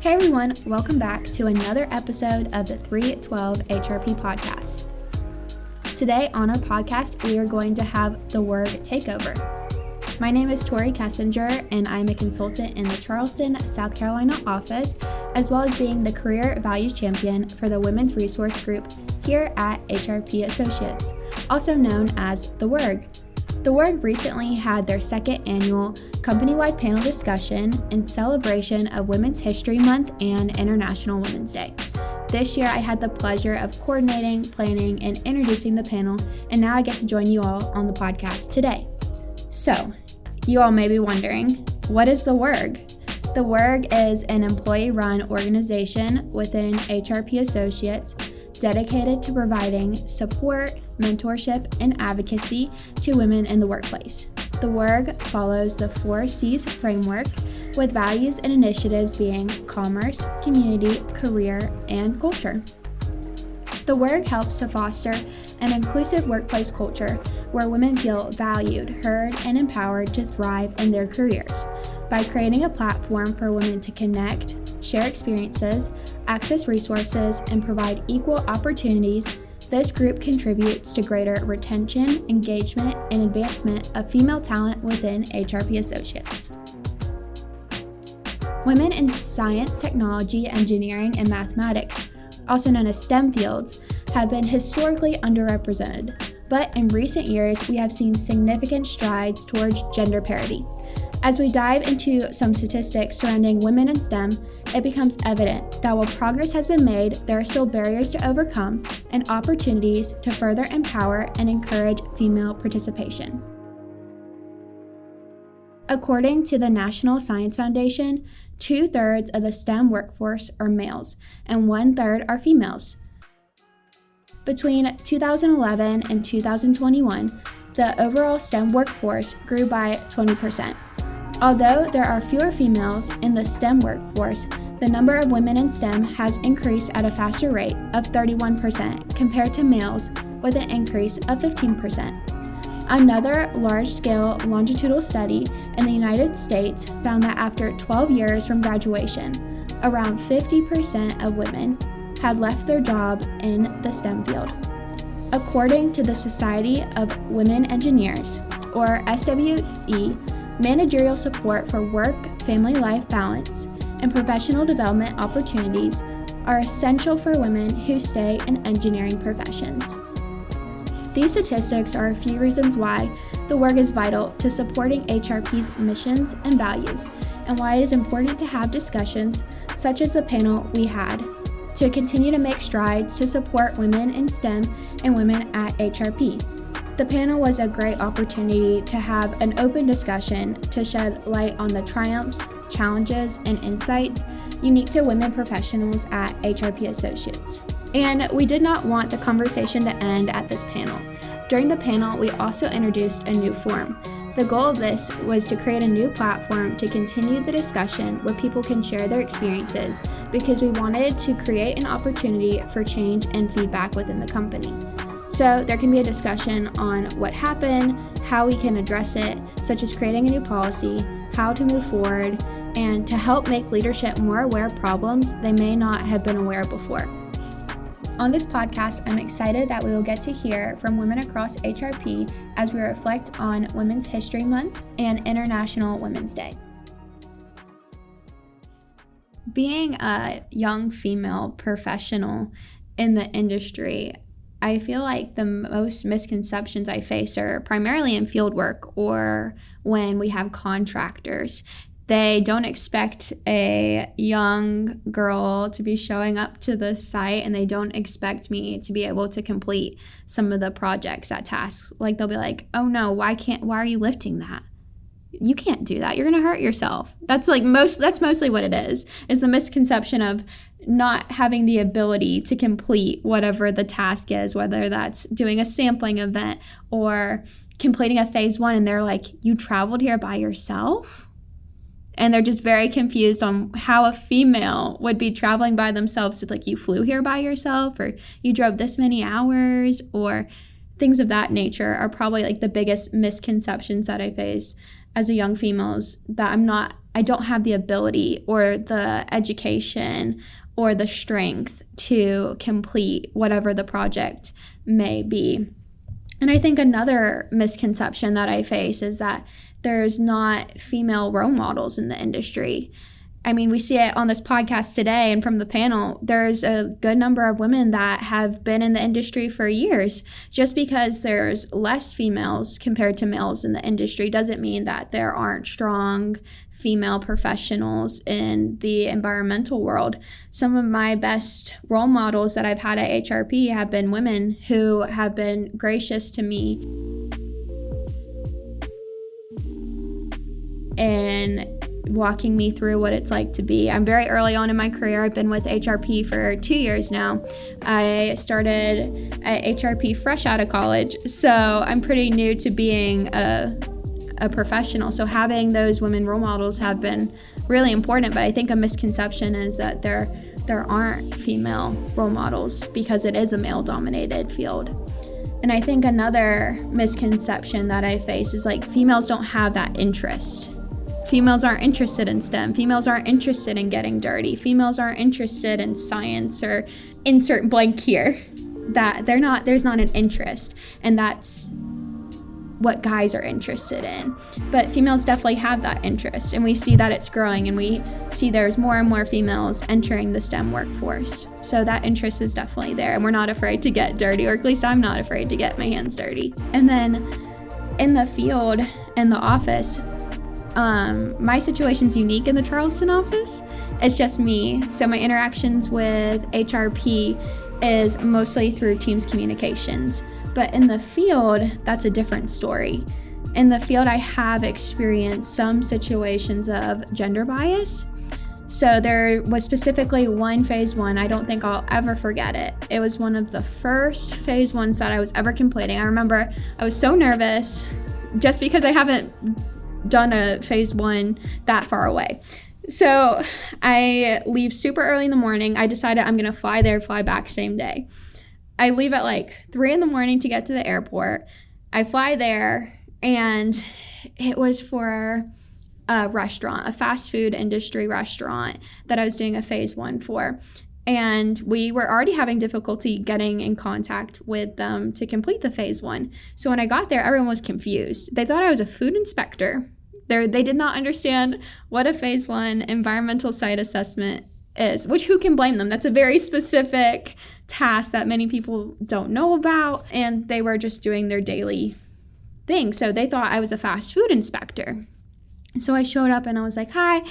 Hey everyone, welcome back to another episode of the 312 HRP Podcast. Today on our podcast, we are going to have the word takeover. My name is Tori Kessinger, and I'm a consultant in the Charleston, South Carolina office, as well as being the Career Values Champion for the Women's Resource Group here at HRP Associates, also known as the WERG. The WERG recently had their second annual company-wide panel discussion in celebration of Women's History Month and International Women's Day. This year, I had the pleasure of coordinating, planning, and introducing the panel, and now I get to join you all on the podcast today. So, you all may be wondering, what is the WERG? The WERG is an employee-run organization within HRP Associates dedicated to providing support, mentorship, and advocacy to women in the workplace. The WERG follows the 4 C's framework, with values and initiatives being commerce, community, career, and culture. The WERG helps to foster an inclusive workplace culture where women feel valued, heard, and empowered to thrive in their careers by creating a platform for women to connect, share experiences, access resources, and provide equal opportunities. This group contributes to greater retention, engagement, and advancement of female talent within HRP Associates. Women in science, technology, engineering, and mathematics, also known as STEM fields, have been historically underrepresented, but in recent years, we have seen significant strides towards gender parity. As we dive into some statistics surrounding women in STEM, it becomes evident that while progress has been made, there are still barriers to overcome and opportunities to further empower and encourage female participation. According to the National Science Foundation, 2/3 of the STEM workforce are males and 1/3 are females. Between 2011 and 2021, the overall STEM workforce grew by 20%. Although there are fewer females in the STEM workforce, the number of women in STEM has increased at a faster rate of 31% compared to males, with an increase of 15%. Another large-scale longitudinal study in the United States found that after 12 years from graduation, around 50% of women had left their job in the STEM field. According to the Society of Women Engineers, or SWE, managerial support for work-family life balance and professional development opportunities are essential for women who stay in engineering professions. These statistics are a few reasons why the WERG is vital to supporting HRP's missions and values, and why it is important to have discussions such as the panel we had to continue to make strides to support women in STEM and women at HRP. The panel was a great opportunity to have an open discussion to shed light on the triumphs, challenges, and insights unique to women professionals at HRP Associates. And we did not want the conversation to end at this panel. During the panel, we also introduced a new forum. The goal of this was to create a new platform to continue the discussion where people can share their experiences, because we wanted to create an opportunity for change and feedback within the company. So there can be a discussion on what happened, how we can address it, such as creating a new policy, how to move forward, and to help make leadership more aware of problems they may not have been aware of before. On this podcast, I'm excited that we will get to hear from women across HRP as we reflect on Women's History Month and International Women's Day. Being a young female professional in the industry, I feel like the most misconceptions I face are primarily in field work or when we have contractors. They don't expect a young girl to be showing up to the site, and they don't expect me to be able to complete some of the projects at tasks. Like, they'll be like, "Oh no, why are you lifting that? You can't do that. You're going to hurt yourself." That's mostly what it is the misconception of not having the ability to complete whatever the task is, whether that's doing a sampling event or completing a phase 1, and they're like, "You traveled here by yourself?" And they're just very confused on how a female would be traveling by themselves. It's like, you flew here by yourself, or you drove this many hours, or things of that nature are probably like the biggest misconceptions that I face as a young female, is that I'm not I don't have the ability or the education or the strength to complete whatever the project may be. And I think another misconception that I face is that there's not female role models in the industry. I mean, we see it on this podcast today and from the panel, there's a good number of women that have been in the industry for years. Just because there's less females compared to males in the industry doesn't mean that there aren't strong female professionals in the environmental world. Some of my best role models that I've had at HRP have been women who have been gracious to me and walking me through what it's like to be. I'm very early on in my career. I've been with HRP for 2 years now. I started at HRP fresh out of college, so I'm pretty new to being a professional. So having those women role models have been really important, but I think a misconception is that there aren't female role models because it is a male-dominated field. And I think another misconception that I face is like females don't have that interest. Females aren't interested in STEM. Females aren't interested in getting dirty. Females aren't interested in science or insert blank here. That there's not an interest, and that's what guys are interested in. But females definitely have that interest, and we see that it's growing, and we see there's more and more females entering the STEM workforce. So that interest is definitely there, and we're not afraid to get dirty, or at least I'm not afraid to get my hands dirty. And then in the field, in the office, my situation's unique in the Charleston office. It's just me. So my interactions with HRP is mostly through Teams communications. But in the field, that's a different story. In the field, I have experienced some situations of gender bias. So there was specifically one phase one. I don't think I'll ever forget it. It was one of the first phase ones that I was ever completing. I remember I was so nervous just because I haven't done a phase one that far away. So I leave super early in the morning. I decided I'm going to fly there, fly back same day. I leave at like 3 in the morning to get to the airport. I fly there, and it was for a restaurant, a fast food industry restaurant that I was doing a phase one for. And we were already having difficulty getting in contact with them to complete the phase one. So when I got there, everyone was confused. They thought I was a food inspector. They did not understand what a phase one environmental site assessment is, which who can blame them? That's a very specific task that many people don't know about, and they were just doing their daily thing. So they thought I was a fast food inspector. So I showed up and I was like, hi,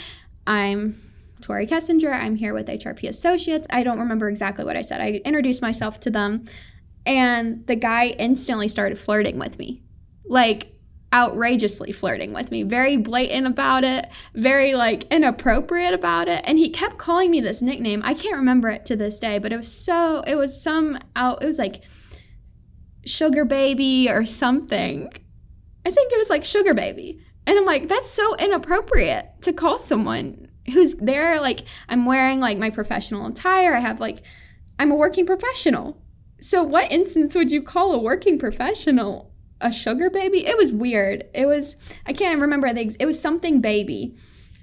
I'm Tori Kessinger. I'm here with HRP Associates. I don't remember exactly what I said. I introduced myself to them, and the guy instantly started flirting with me, like outrageously flirting with me, very blatant about it, very like inappropriate about it. And he kept calling me this nickname. I can't remember it to this day, but it was like sugar baby or something. I think it was like sugar baby. And I'm like, that's so inappropriate to call someone who's there. Like, I'm wearing like my professional attire. I'm a working professional. So what instance would you call a working professional a sugar baby? It was weird. I can't remember it was something baby.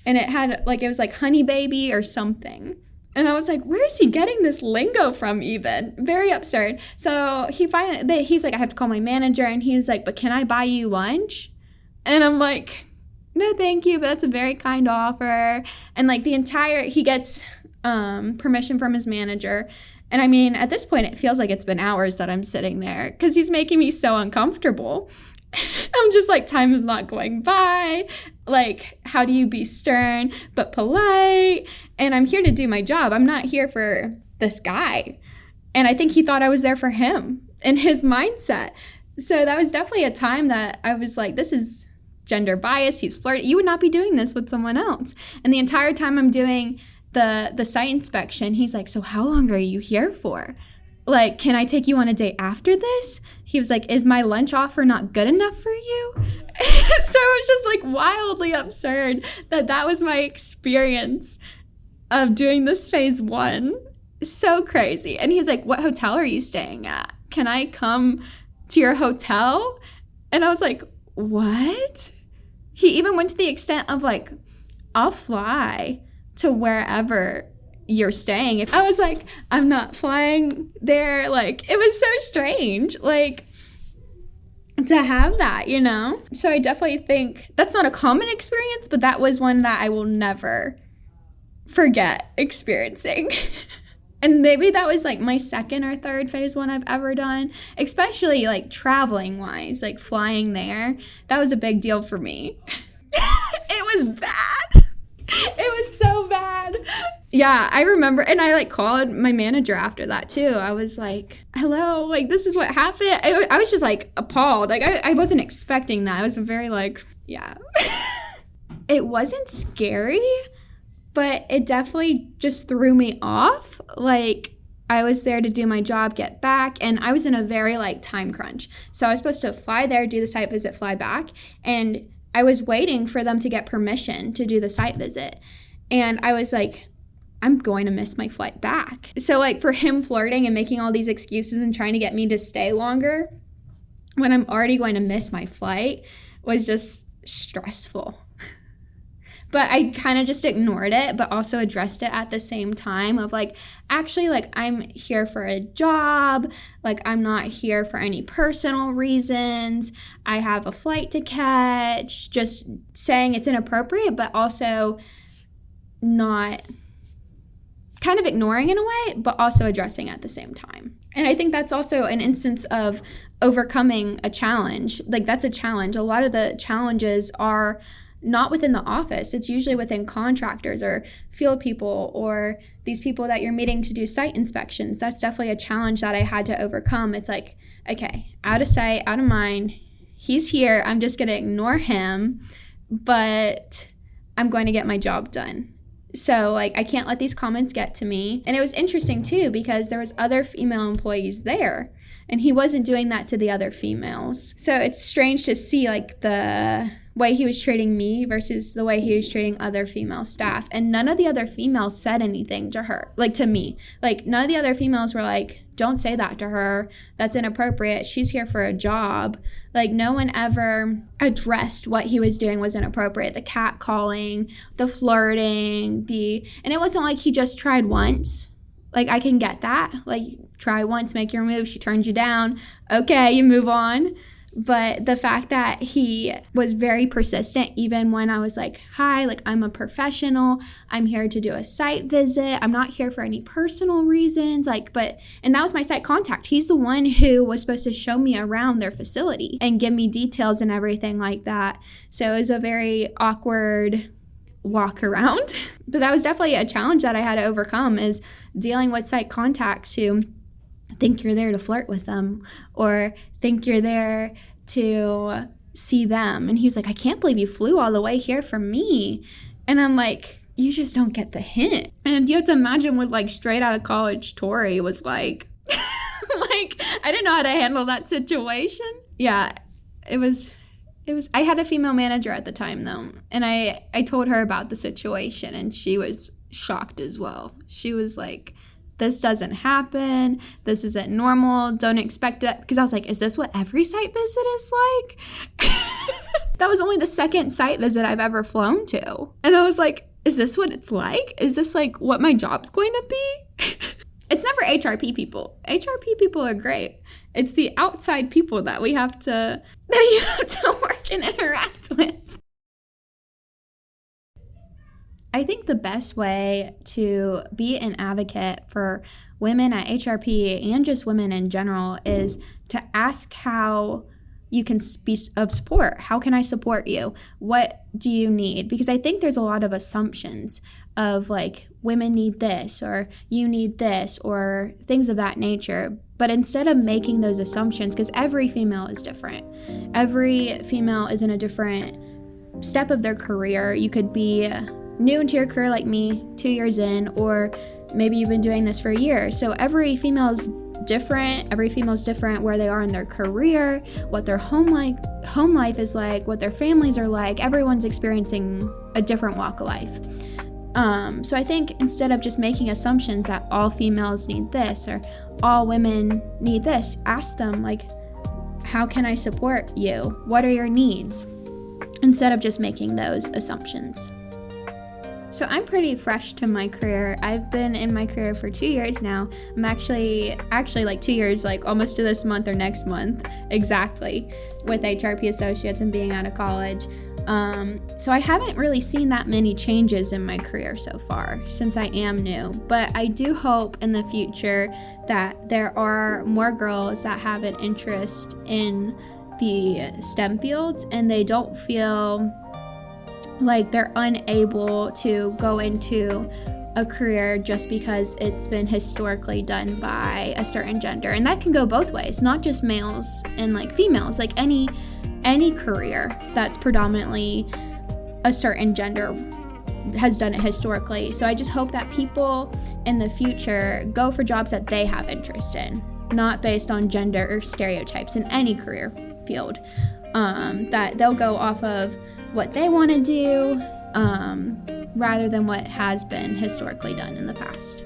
And it was like honey baby or something. And I was like, where is he getting this lingo from even? Very absurd. So he's like, I have to call my manager. And he's like, but can I buy you lunch? And I'm like, no, thank you, but that's a very kind offer. And like he gets permission from his manager. And I mean, at this point, it feels like it's been hours that I'm sitting there because he's making me so uncomfortable. I'm just like, time is not going by. Like, how do you be stern but polite? And I'm here to do my job. I'm not here for this guy. And I think he thought I was there for him and his mindset. So that was definitely a time that I was like, this is gender bias. He's flirting. You would not be doing this with someone else. And the entire time I'm doing the site inspection, he's like, so how long are you here for? Like, can I take you on a date after this? He was like, is my lunch offer not good enough for you? So it was just like wildly absurd that was my experience of doing this phase one. So crazy. And he's like, what hotel are you staying at? Can I come to your hotel? And I was like, what? He even went to the extent of like, I'll fly to wherever you're staying. If I was like, I'm not flying there, like, it was so strange, like, to have that, you know? So I definitely think that's not a common experience, but that was one that I will never forget experiencing. And maybe that was like my second or third phase one I've ever done, especially like traveling wise, like flying there. That was a big deal for me. It was bad. It was so bad. Yeah, I remember, and I like called my manager after that too. I was like, hello, like this is what happened. I was just like appalled. Like I wasn't expecting that. I was very like, yeah. It wasn't scary, but it definitely just threw me off. Like I was there to do my job, get back, and I was in a very like time crunch. So I was supposed to fly there, do the site visit, fly back, and I was waiting for them to get permission to do the site visit. And I was like, I'm going to miss my flight back. So like for him flirting and making all these excuses and trying to get me to stay longer when I'm already going to miss my flight was just stressful. But I kind of just ignored it, but also addressed it at the same time of like, actually, like I'm here for a job. Like I'm not here for any personal reasons. I have a flight to catch. Just saying it's inappropriate, but also not kind of ignoring in a way, but also addressing at the same time. And I think that's also an instance of overcoming a challenge. Like that's a challenge. A lot of the challenges are not within the office. It's usually within contractors or field people or these people that you're meeting to do site inspections. That's definitely a challenge that I had to overcome. It's like, okay, out of sight, out of mind. He's here. I'm just going to ignore him, but I'm going to get my job done. So like I can't let these comments get to me. And it was interesting too because there was other female employees there and he wasn't doing that to the other females. So it's strange to see like the way he was treating me versus the way he was treating other female staff. And none of the other females said anything to her, like to me. Like none of the other females were like, don't say that to her. That's inappropriate. She's here for a job. Like no one ever addressed what he was doing was inappropriate. The catcalling, the flirting, and it wasn't like he just tried once. Like I can get that. Like try once, make your move. She turns you down. Okay, you move on. But the fact that he was very persistent, even when I was like, hi, like I'm a professional, I'm here to do a site visit, I'm not here for any personal reasons, and that was my site contact. He's the one who was supposed to show me around their facility and give me details and everything like that. So it was a very awkward walk around. But that was definitely a challenge that I had to overcome, is dealing with site contacts who think you're there to flirt with them or think you're there to see them. And he was like, I can't believe you flew all the way here for me. And I'm like, you just don't get the hint. And you have to imagine what like straight out of college Tori was like. Like, I didn't know how to handle that situation. Yeah, it was, I had a female manager at the time though. And I told her about the situation and she was shocked as well. She was like, this doesn't happen. This isn't normal. Don't expect it. Because I was like, is this what every site visit is like? That was only the second site visit I've ever flown to. And I was like, is this what it's like? Is this like what my job's going to be? It's never HRP people. HRP people are great. It's the outside people that you have to work and interact with. I think the best way to be an advocate for women at HRP and just women in general is to ask how you can be of support. How can I support you? What do you need? Because I think there's a lot of assumptions of like women need this or you need this or things of that nature. But instead of making those assumptions, because every female is different. Every female is in a different step of their career. You could be new into your career like me, 2 years in, or maybe you've been doing this for a year. So every female is different. Every female's different where they are in their career, what their home life is like, what their families are like. Everyone's experiencing a different walk of life. So I think instead of just making assumptions that all females need this or all women need this, ask them like, how can I support you? What are your needs? Instead of just making those assumptions. So I'm pretty fresh to my career. I've been in my career for 2 years now. I'm actually like 2 years, like almost to this month or next month exactly, with HRP Associates and being out of college. So I haven't really seen that many changes in my career so far since I am new, but I do hope in the future that there are more girls that have an interest in the STEM fields and they don't feel like they're unable to go into a career just because it's been historically done by a certain gender. And that can go both ways, not just males and like females, like any career that's predominantly a certain gender has done it historically. So I just hope that people in the future go for jobs that they have interest in, not based on gender or stereotypes in any career field, that they'll go off of what they want to do rather than what has been historically done in the past.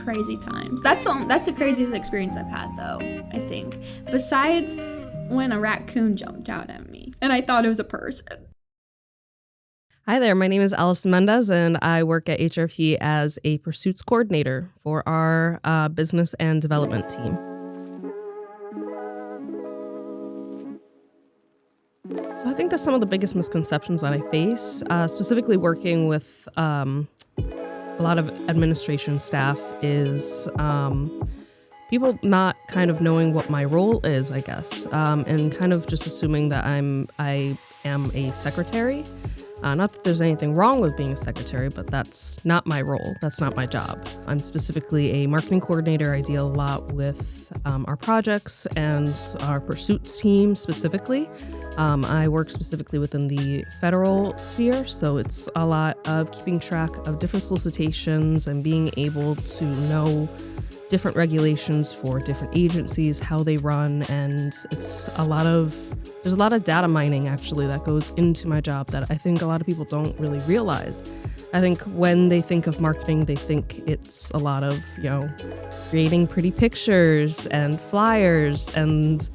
Crazy times. That's the craziest experience I've had, though, I think. Besides when a raccoon jumped out at me and I thought it was a person. Hi there, my name is Allison Mendez and I work at HRP as a pursuits coordinator for our business and development team. So I think that's some of the biggest misconceptions that I face, specifically working with a lot of administration staff, is people not kind of knowing what my role is, I guess, and kind of just assuming that I am a secretary. Not that there's anything wrong with being a secretary, but that's not my role. That's not my job. I'm specifically a marketing coordinator. I deal a lot with our projects and our pursuits team specifically. I work specifically within the federal sphere, so it's a lot of keeping track of different solicitations and being able to know different regulations for different agencies, how they run, and there's a lot of data mining actually that goes into my job that I think a lot of people don't really realize. I think when they think of marketing, they think it's a lot of, creating pretty pictures and flyers and,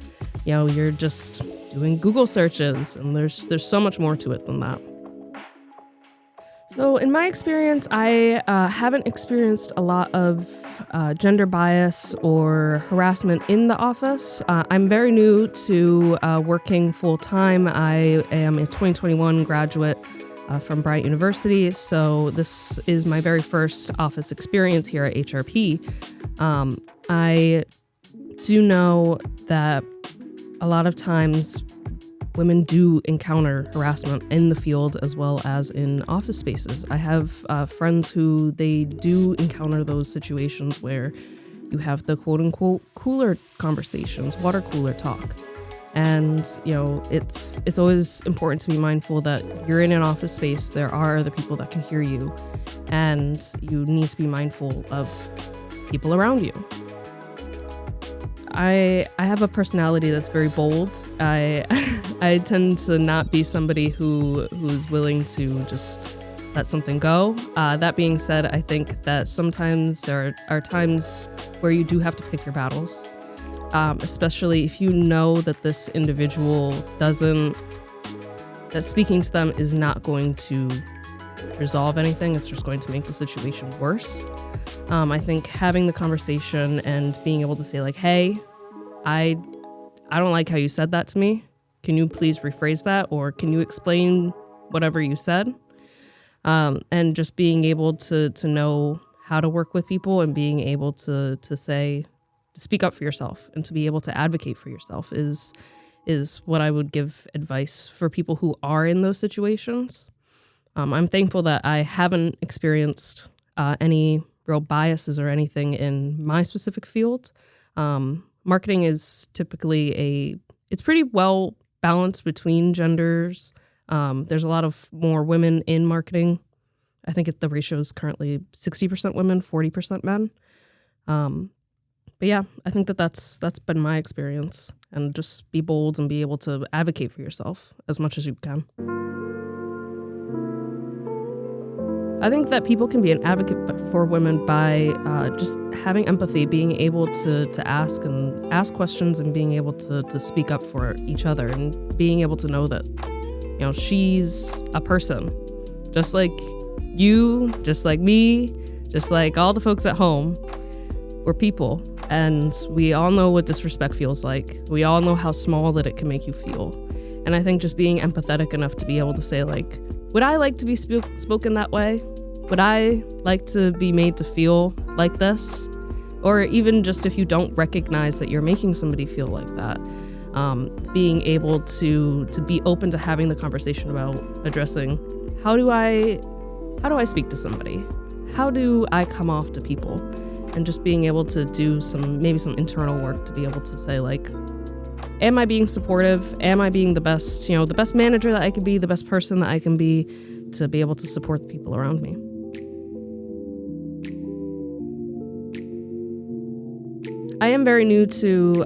you're just doing Google searches, and there's so much more to it than that. So in my experience, I haven't experienced a lot of gender bias or harassment in the office. I'm very new to working full-time. I am a 2021 graduate from Bryant University, so this is my very first office experience here at HRP. I do know that a lot of times women do encounter harassment in the field as well as in office spaces. I have friends who they do encounter those situations where you have the quote-unquote cooler conversations, water cooler talk. And, it's always important to be mindful that you're in an office space, there are other people that can hear you, and you need to be mindful of people around you. I have a personality that's very bold. I tend to not be somebody who's willing to just let something go. That being said, I think that sometimes there are times where you do have to pick your battles, especially if you know that this individual that speaking to them is not going to resolve anything. It's just going to make the situation worse. I think having the conversation and being able to say like, hey, I don't like how you said that to me. Can you please rephrase that? Or can you explain whatever you said? And just being able to know how to work with people and being able to speak up for yourself and to be able to advocate for yourself is what I would give advice for people who are in those situations. I'm thankful that I haven't experienced any real biases or anything in my specific field. Marketing is typically it's pretty well balanced between genders. There's a lot of more women in marketing. I think the ratio is currently 60% women, 40% men. But yeah, I think that's been my experience, and just be bold and be able to advocate for yourself as much as you can. I think that people can be an advocate for women by just having empathy, being able to ask questions and being able to speak up for each other, and being able to know that, she's a person, just like you, just like me, just like all the folks at home. We're people, and we all know what disrespect feels like. We all know how small that it can make you feel. And I think just being empathetic enough to be able to say, like, would I like to be spoken that way? Would I like to be made to feel like this? Or even just if you don't recognize that you're making somebody feel like that, being able to be open to having the conversation about addressing, how do I speak to somebody? How do I come off to people? And just being able to do some internal work to be able to say, like, am I being supportive? Am I being the best manager that I can be, the best person that I can be, to be able to support the people around me? I am very new to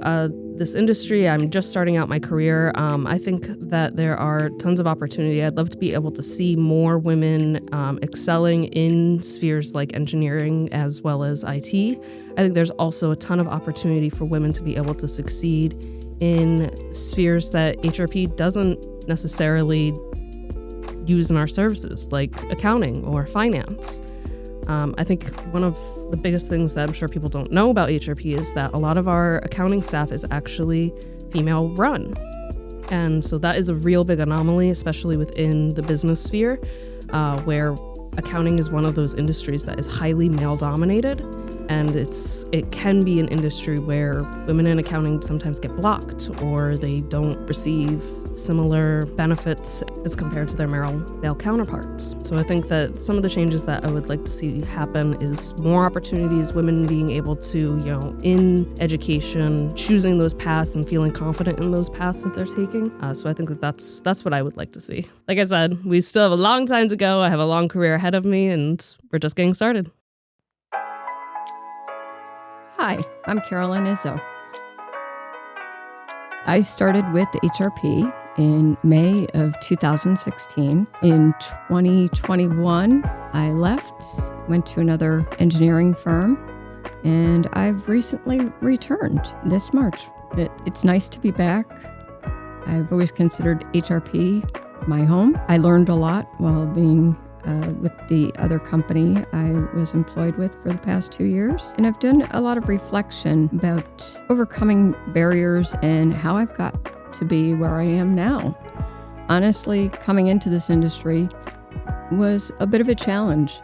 this industry. I'm just starting out my career. I think that there are tons of opportunity. I'd love to be able to see more women excelling in spheres like engineering as well as IT. I think there's also a ton of opportunity for women to be able to succeed in spheres that HRP doesn't necessarily use in our services, like accounting or finance. I think one of the biggest things that I'm sure people don't know about HRP is that a lot of our accounting staff is actually female run. And so that is a real big anomaly, especially within the business sphere, where accounting is one of those industries that is highly male dominated. And it can be an industry where women in accounting sometimes get blocked, or they don't receive similar benefits as compared to their male counterparts. So I think that some of the changes that I would like to see happen is more opportunities, women being able to, in education, choosing those paths and feeling confident in those paths that they're taking. So I think that's what I would like to see. Like I said, we still have a long time to go. I have a long career ahead of me, and we're just getting started. Hi, I'm Carolyn Izzo. I started with HRP in May of 2016. In 2021, I left, went to another engineering firm, and I've recently returned this March. It's nice to be back. I've always considered HRP my home. I learned a lot while being with the other company I was employed with for the past 2 years. And I've done a lot of reflection about overcoming barriers and how I've got to be where I am now. Honestly, coming into this industry was a bit of a challenge.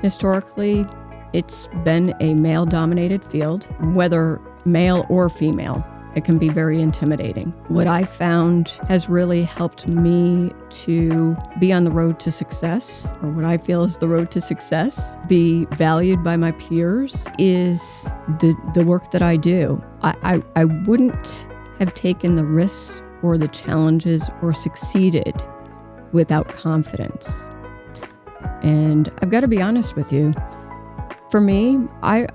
Historically, it's been a male-dominated field, whether male or female. It can be very intimidating. What I found has really helped me to be on the road to success, or what I feel is the road to success, be valued by my peers, is the work that I do. I wouldn't have taken the risks or the challenges or succeeded without confidence. And I've got to be honest with you. For me, I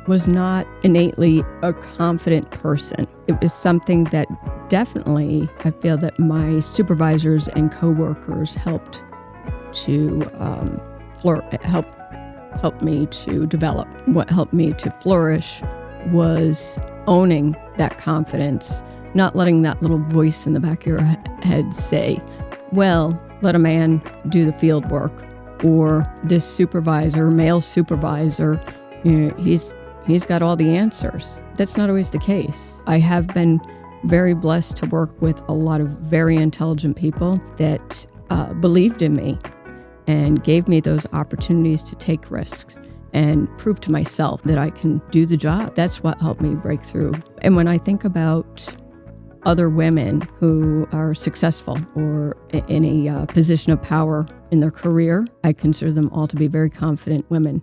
was not innately a confident person. It was something that definitely I feel that my supervisors and coworkers helped to help me to develop. What helped me to flourish was owning that confidence, not letting that little voice in the back of your head say, well, let a man do the field work, or this supervisor, male supervisor, he's got all the answers. That's not always the case. I have been very blessed to work with a lot of very intelligent people that believed in me and gave me those opportunities to take risks and prove to myself that I can do the job. That's what helped me break through. And when I think about other women who are successful or in a position of power in their career, I consider them all to be very confident women.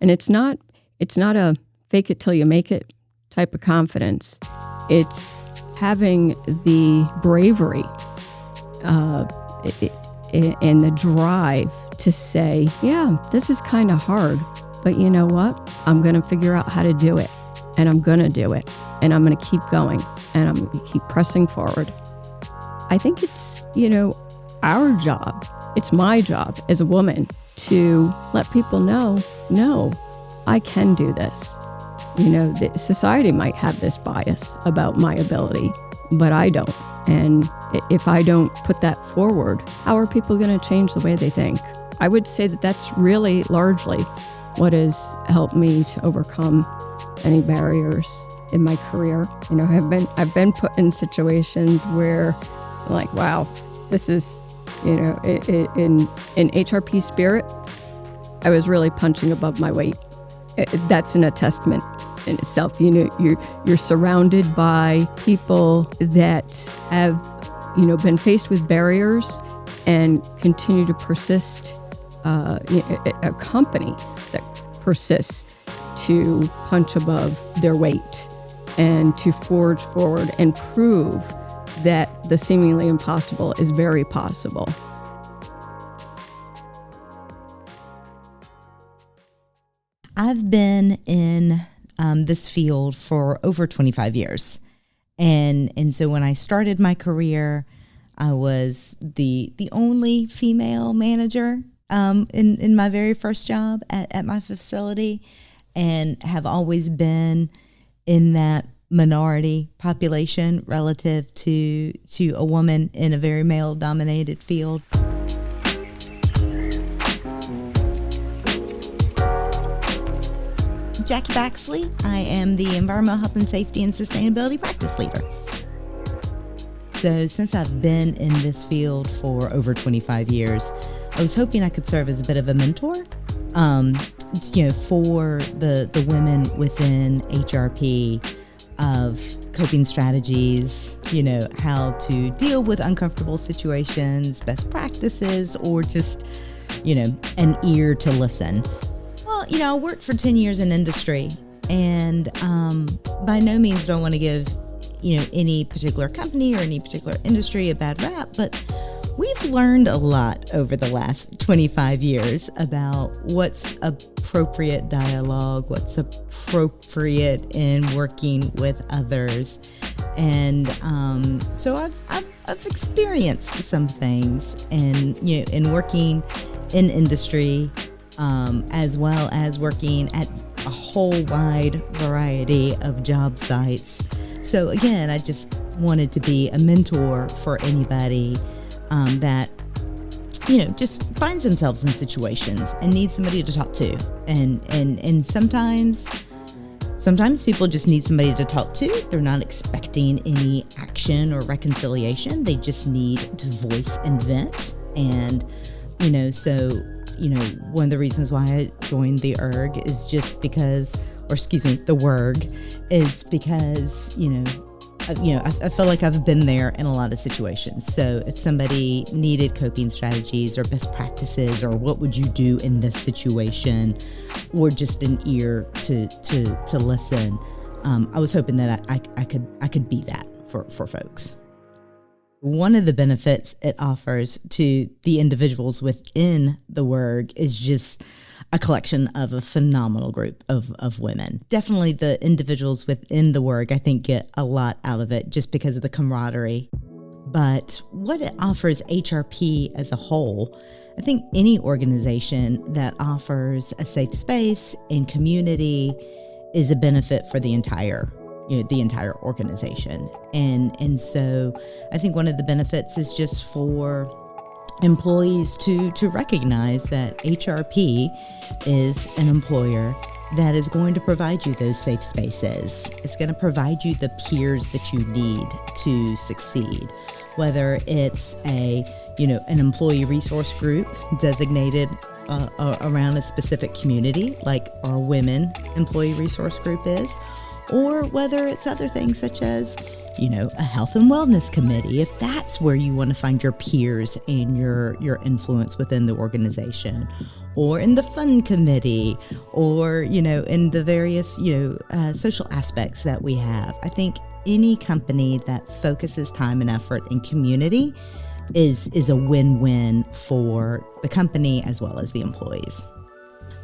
And it's not a fake it till you make it type of confidence. It's having the bravery and the drive to say, yeah, this is kind of hard, but you know what? I'm going to figure out how to do it, and I'm going to do it, and I'm going to keep going, and I'm going to keep pressing forward. I think it's, our job. It's my job as a woman to let people know, no, I can do this. Society might have this bias about my ability, but I don't. And if I don't put that forward, how are people going to change the way they think? I would say that that's really largely what has helped me to overcome any barriers in my career. I've been put in situations where I'm like, wow, this is, in HRP spirit, I was really punching above my weight. That's a testament in itself. You're surrounded by people that have, been faced with barriers and continue to persist. A company that persists to punch above their weight and to forge forward and prove that the seemingly impossible is very possible. I've been in this field for over 25 years. And so when I started my career, I was the only female manager in my very first job at my facility, and have always been in that minority population relative to a woman in a very male-dominated field. Jackie Baxley. I am the Environmental Health and Safety and Sustainability Practice Leader. So since I've been in this field for over 25 years, I was hoping I could serve as a bit of a mentor, for the women within HRP, of coping strategies, how to deal with uncomfortable situations, best practices, or just, an ear to listen. Well, I worked for 10 years in industry, and by no means do I want to give, any particular company or any particular industry a bad rap, but we've learned a lot over the last 25 years about what's appropriate dialogue, what's appropriate in working with others. And so I've experienced some things in working in industry, as well as working at a whole wide variety of job sites. So again, I just wanted to be a mentor for anybody that just finds themselves in situations and needs somebody to talk to, and sometimes people just need somebody to talk to. They're not expecting any action or reconciliation. They just need to voice and vent. And one of the reasons why I joined the ERG is just because, the WERG, is because I feel like I've been there in a lot of situations. So if somebody needed coping strategies or best practices, or what would you do in this situation, or just an ear to listen, I was hoping that I could be that for folks. One of the benefits it offers to the individuals within the WERG is just a collection of a phenomenal group of women. Definitely the individuals within the WERG, I think, get a lot out of it just because of the camaraderie. But what it offers HRP as a whole, I think any organization that offers a safe space and community is a benefit for the entire organization. And so I think one of the benefits is just for employees to recognize that HRP is an employer that is going to provide you those safe spaces. It's going to provide you the peers that you need to succeed, whether it's an employee resource group designated around a specific community, like our women employee resource group is, or whether it's other things such as, a health and wellness committee, if that's where you want to find your peers and your influence within the organization, or in the fund committee, or, in the various, social aspects that we have. I think any company that focuses time and effort in community is a win-win for the company as well as the employees.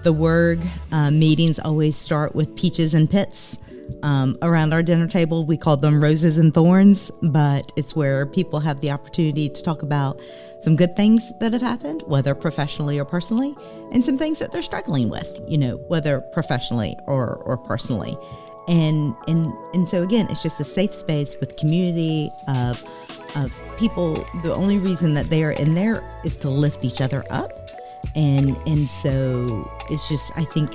the WERG meetings always start with peaches and pits. Around our dinner table, we call them roses and thorns, but it's where people have the opportunity to talk about some good things that have happened, whether professionally or personally, and some things that they're struggling with, whether professionally or personally. And so again, it's just a safe space with community of people. The only reason that they are in there is to lift each other up. And so it's just, I think,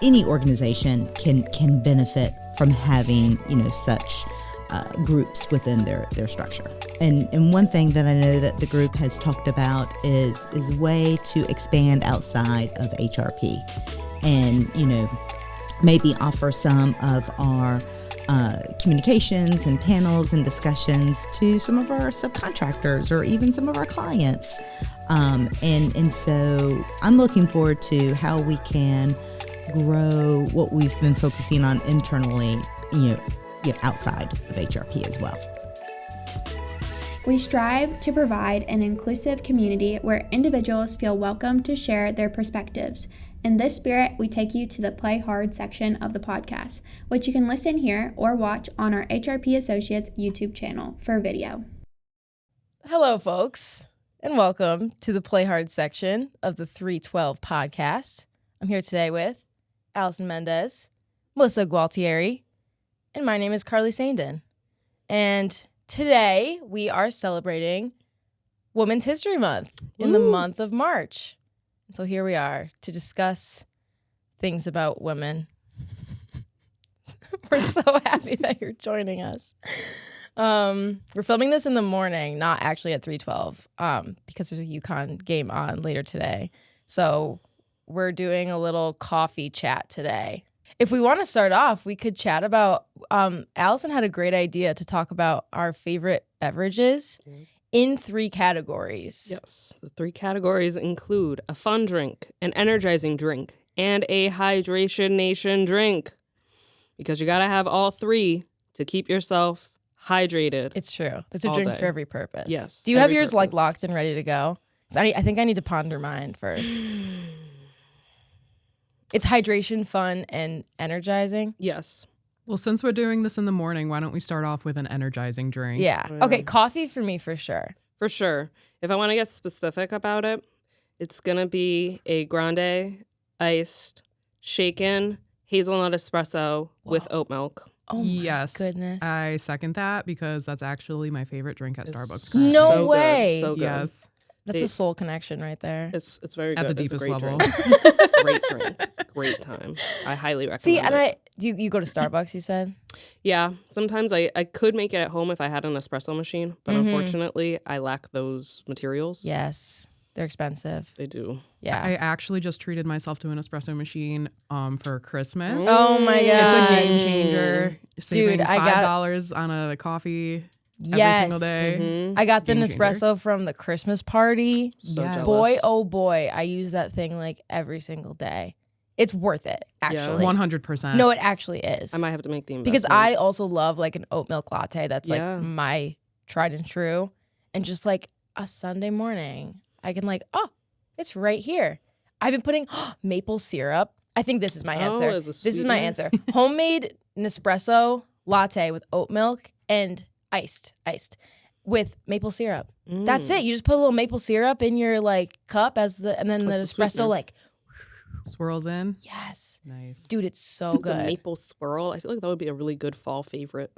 any organization can benefit from having, such groups within their structure. And one thing that I know that the group has talked about is a way to expand outside of HRP and, maybe offer some of our communications and panels and discussions to some of our subcontractors or even some of our clients. And so I'm looking forward to how we can grow what we've been focusing on internally, outside of HRP as well. We strive to provide an inclusive community where individuals feel welcome to share their perspectives. In this spirit, we take you to the Play Hard section of the podcast, which you can listen here or watch on our HRP Associates YouTube channel for video. Hello, folks, and welcome to the Play Hard section of the 312 podcast. I'm here today with Allison Mendez, Melissa Gualtieri, and my name is Carly Sandin. And today we are celebrating Women's History Month in the month of March. And so here we are to discuss things about women. We're so happy that you're joining us. We're filming this in the morning, not actually at 3:12, because there's a UConn game on later today. So we're doing a little coffee chat today. If we want to start off, we could chat about, Allison had a great idea to talk about our favorite beverages in 3 categories. Yes. The 3 categories include a fun drink, an energizing drink, and a hydration nation drink. Because you got to have all 3 to keep yourself hydrated. It's true. There's a all drink day. for every purpose. Yes. Do you have every yours purpose. locked and ready to go? So I think I need to ponder mine first. It's hydration, fun, and energizing. Yes. Well, since we're doing this in the morning, why don't we start off with an energizing drink? Yeah. Okay, coffee for me for sure. For sure. If I want to get specific about it, it's going to be a grande, iced, shaken, hazelnut espresso with oat milk. Oh my Yes. goodness. I second that because that's actually my favorite drink at Starbucks. No so way. Good, so good. Yes. That's a soul connection right there. It's very At good. the It's a deepest great level. drink. Great drink. Great time. I highly recommend See, it. and you go to Starbucks, you said? Yeah, sometimes I could make it at home if I had an espresso machine, but unfortunately I lack those materials. Yes. They're expensive. They do. Yeah. I actually just treated myself to an espresso machine for Christmas. Oh my It's God. a game changer. Saving I got- $5 on a coffee Yes. every single day. I got the Game changer. Nespresso from the Christmas party. So Yes. jealous. Boy, oh boy, I use that thing like every single day. It's worth it, actually. 100%. No, it actually is. I might have to make the investment. Because I also love like an oat milk latte. That's Yeah. like my tried and true. And just like a Sunday morning, I can like, oh, it's right here. I've been putting maple syrup. I think this is my answer. as a This is my sweetener? answer. Homemade Nespresso latte with oat milk and iced with maple syrup. That's it. You just put a little maple syrup in your like cup and then the That's the espresso sweetener. like, Swirls in. yes. Nice. Dude, it's so It's a good. maple swirl. I feel like that would be a really good fall favorite.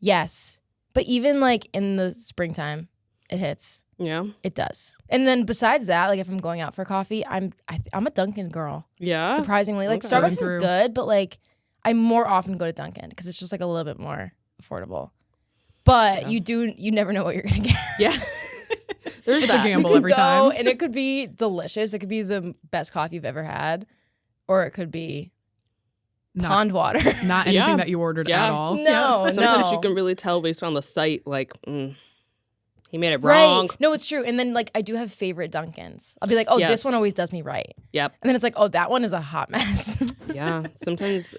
Yes. But even like in the springtime, it hits. Yeah. It does. And then besides that, like if I'm going out for coffee, I'm a Dunkin' girl. Yeah. Surprisingly, like Okay. Starbucks Through. is good, but like I more often go to Dunkin' because it's just like a little bit more affordable. But you never know what you're gonna get. Yeah. There's It's that. a gamble You every go, time. and it could be delicious. It could be the best coffee you've ever had, or it could be pond water. Not anything Yeah. that you ordered Yeah. at all. No, Sometimes no. you can really tell based on the site, like, he made it Right. wrong. No, it's true. And then like I do have favorite Dunkins. I'll be like, oh, this Yes. one always does me right. Yep. And then it's like, oh, that one is a hot mess. Yeah. Sometimes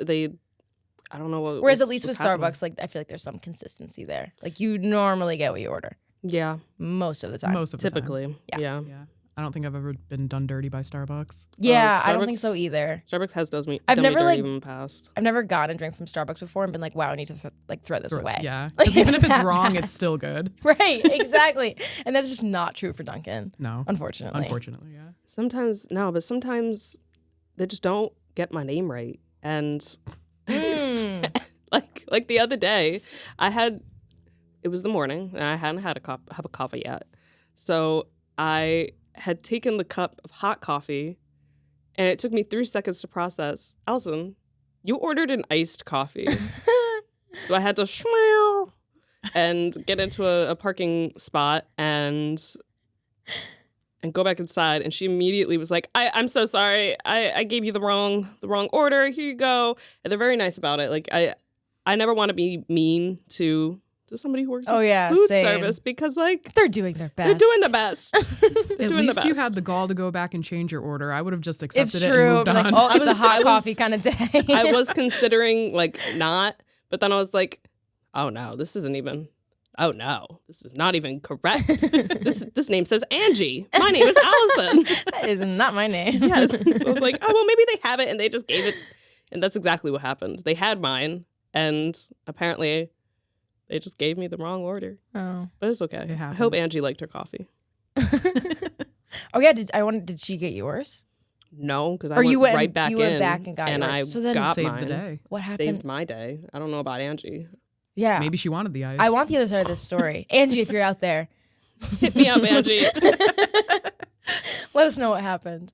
I don't know what. Whereas at what's- least with what's happening. Starbucks, like I feel like there's some consistency there. Like you normally get what you order Yeah. most of the time. Most of the Typically. Yeah. Yeah. time. Yeah. I don't think I've ever been done dirty by Starbucks. Yeah, Oh, I don't think so Starbucks- either. Starbucks has done me I've never, dirty like- in the past. I've never gotten a drink from Starbucks before and been like, wow, I need to throw this away. Yeah. Like, 'Cause even if it's that wrong, bad. it's still good. Right, exactly. And that's just not true for Dunkin', No. unfortunately. Unfortunately, yeah. Sometimes they just don't get my name right. And like the other day, it was the morning and I hadn't had a coffee yet. So I had taken the cup of hot coffee and it took me 3 seconds to process. Allison, you ordered an iced coffee. So I had to and get into a parking spot and go back inside. And she immediately was like, I'm so sorry. I gave you the wrong order. Here you go. And they're very nice about it. Like I never want to be mean to somebody who works in food same. service because like They're doing their best. they're doing the best. They're At doing least the you best. had the gall to go back and change your order. I would have just accepted It's it true. and moved Like, on. oh, it's a I hot was- coffee kind of day. I was considering like not, but then I was like, oh no, this is not even correct. this name says Angie. My name is Allison. That is not my name. Yes. So I was like, oh well, maybe they have it and they just gave it, and that's exactly what happened. They had mine, and apparently, they just gave me the wrong order. Oh. But it's okay. It I happens. hope Angie liked her coffee. Oh yeah. Did she get yours? No, because I Or you went went- right back you in. went back and got yours. I So then- got Saved mine. the day. What happened? Saved my day. I don't know about Angie. Yeah. Maybe she wanted the ice. I want the other side of this story. Angie, if you're out there, Hit me up, Angie. let us know what happened.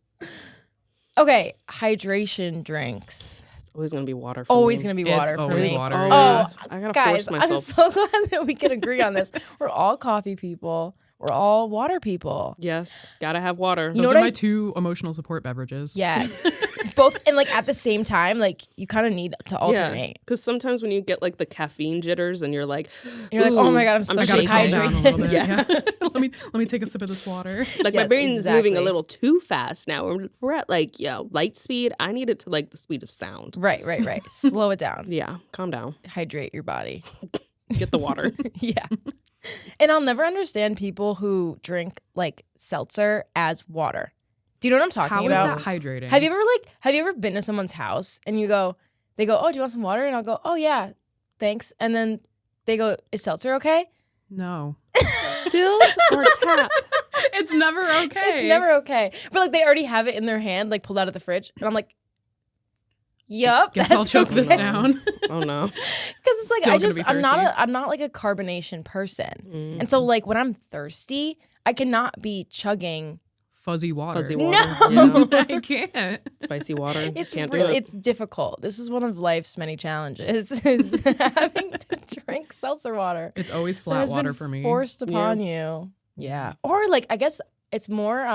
Okay, hydration drinks. It's always gonna be water. For Always me. going to be It's water for always me. water. Always. Oh, I gotta guys, force myself. I'm so glad that we can agree on this. We're all coffee people. We're all water people. Yes, gotta have water. You know Those what are I- my two emotional support beverages. Yes. Both, and like at the same time, like you kind of need to alternate. Because sometimes when you get like the caffeine jitters and you're like, You're like, oh my God, I'm so I gotta calm down a dehydrated. little bit. Yeah. Yeah. let me take a sip of this water. like my Yes, brain's moving exactly. a little too fast now. We're at like light speed. I need it to like the speed of sound. Right. Slow it down. Yeah, calm down. Hydrate your body. Get the water. Yeah. And I'll never understand people who drink like seltzer as water. Do you know what I'm talking How is about? that hydrating? Have you ever been to someone's house and they go, oh, do you want some water? And I'll go, oh yeah, thanks. And then they go, is seltzer okay? No. Still or tap? It's never okay. It's never okay. But like they already have it in their hand, like pulled out of the fridge. And I'm like, yup. Guess that's I'll choke this okay. down. Oh no. Because it's like Still gonna be I'm thirsty. not like a carbonation person. And so like when I'm thirsty, I cannot be chugging. Fuzzy water. Fuzzy water. No. Yeah. I can't. Spicy water. It's Can't really do it. it's difficult. This is one of life's many challenges is having to drink seltzer water. It's always That flat has water been for me. forced upon you. Yeah. Or like I guess it's more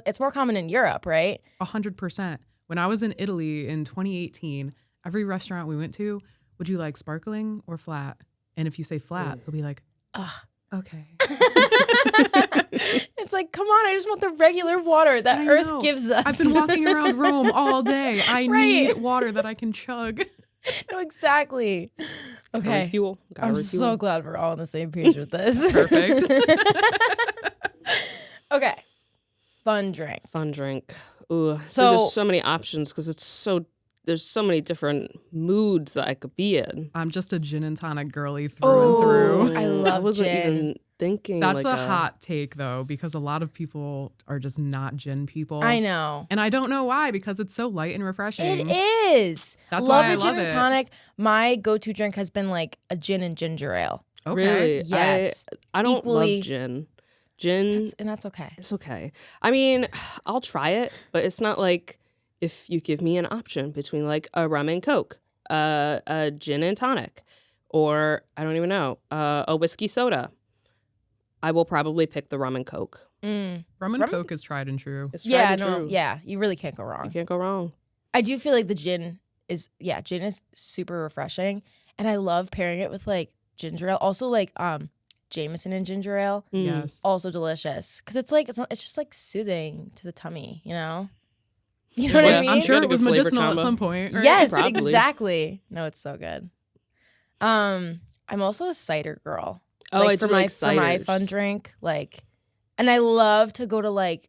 it's more common in Europe, right? 100%. When I was in Italy in 2018, every restaurant we went to, would you like sparkling or flat? And if you say flat, they'll be like, okay. It's like, come on, I just want the regular water that I Earth know. gives us. I've been walking around Rome all day. I Right. need water that I can chug. No, exactly. Gotta Okay. refuel. Gotta I'm refuel. so glad we're all on the same page with this. Perfect. Okay. Fun drink. Fun drink. Ooh. So- There's so many options because there's so many different moods that I could be in. I'm just a gin and tonic girly through and through. I love wasn't gin. even thinking. That's like a hot take though, because a lot of people are just not gin people. I know. And I don't know why, because it's so light and refreshing. It is. That's love why I a gin love and it. tonic. My go-to drink has been like a gin and ginger ale. Okay. Really? Yes. I don't Equally- love gin. Gin, And that's okay. it's okay. I mean, I'll try it, but it's not like if you give me an option between like a rum and coke, a gin and tonic, or I don't even know, a whiskey soda. I will probably pick the rum and coke. Rum and Coke is tried and true. It's tried Yeah, and no, true. yeah. You really can't go You wrong. can't go wrong. I do feel like the gin is super refreshing. And I love pairing it with like ginger ale. Also like Jameson and ginger ale. Yes. Also delicious. Because it's like, it's just like soothing to the tummy, you know? You know what I was. mean? I'm sure Got a it was good flavor medicinal combo. at some point. right? Yes, Probably. exactly. No, it's so good. I'm also a cider girl. Oh, I for do my like for my ciders. fun drink. Like And I love to go to like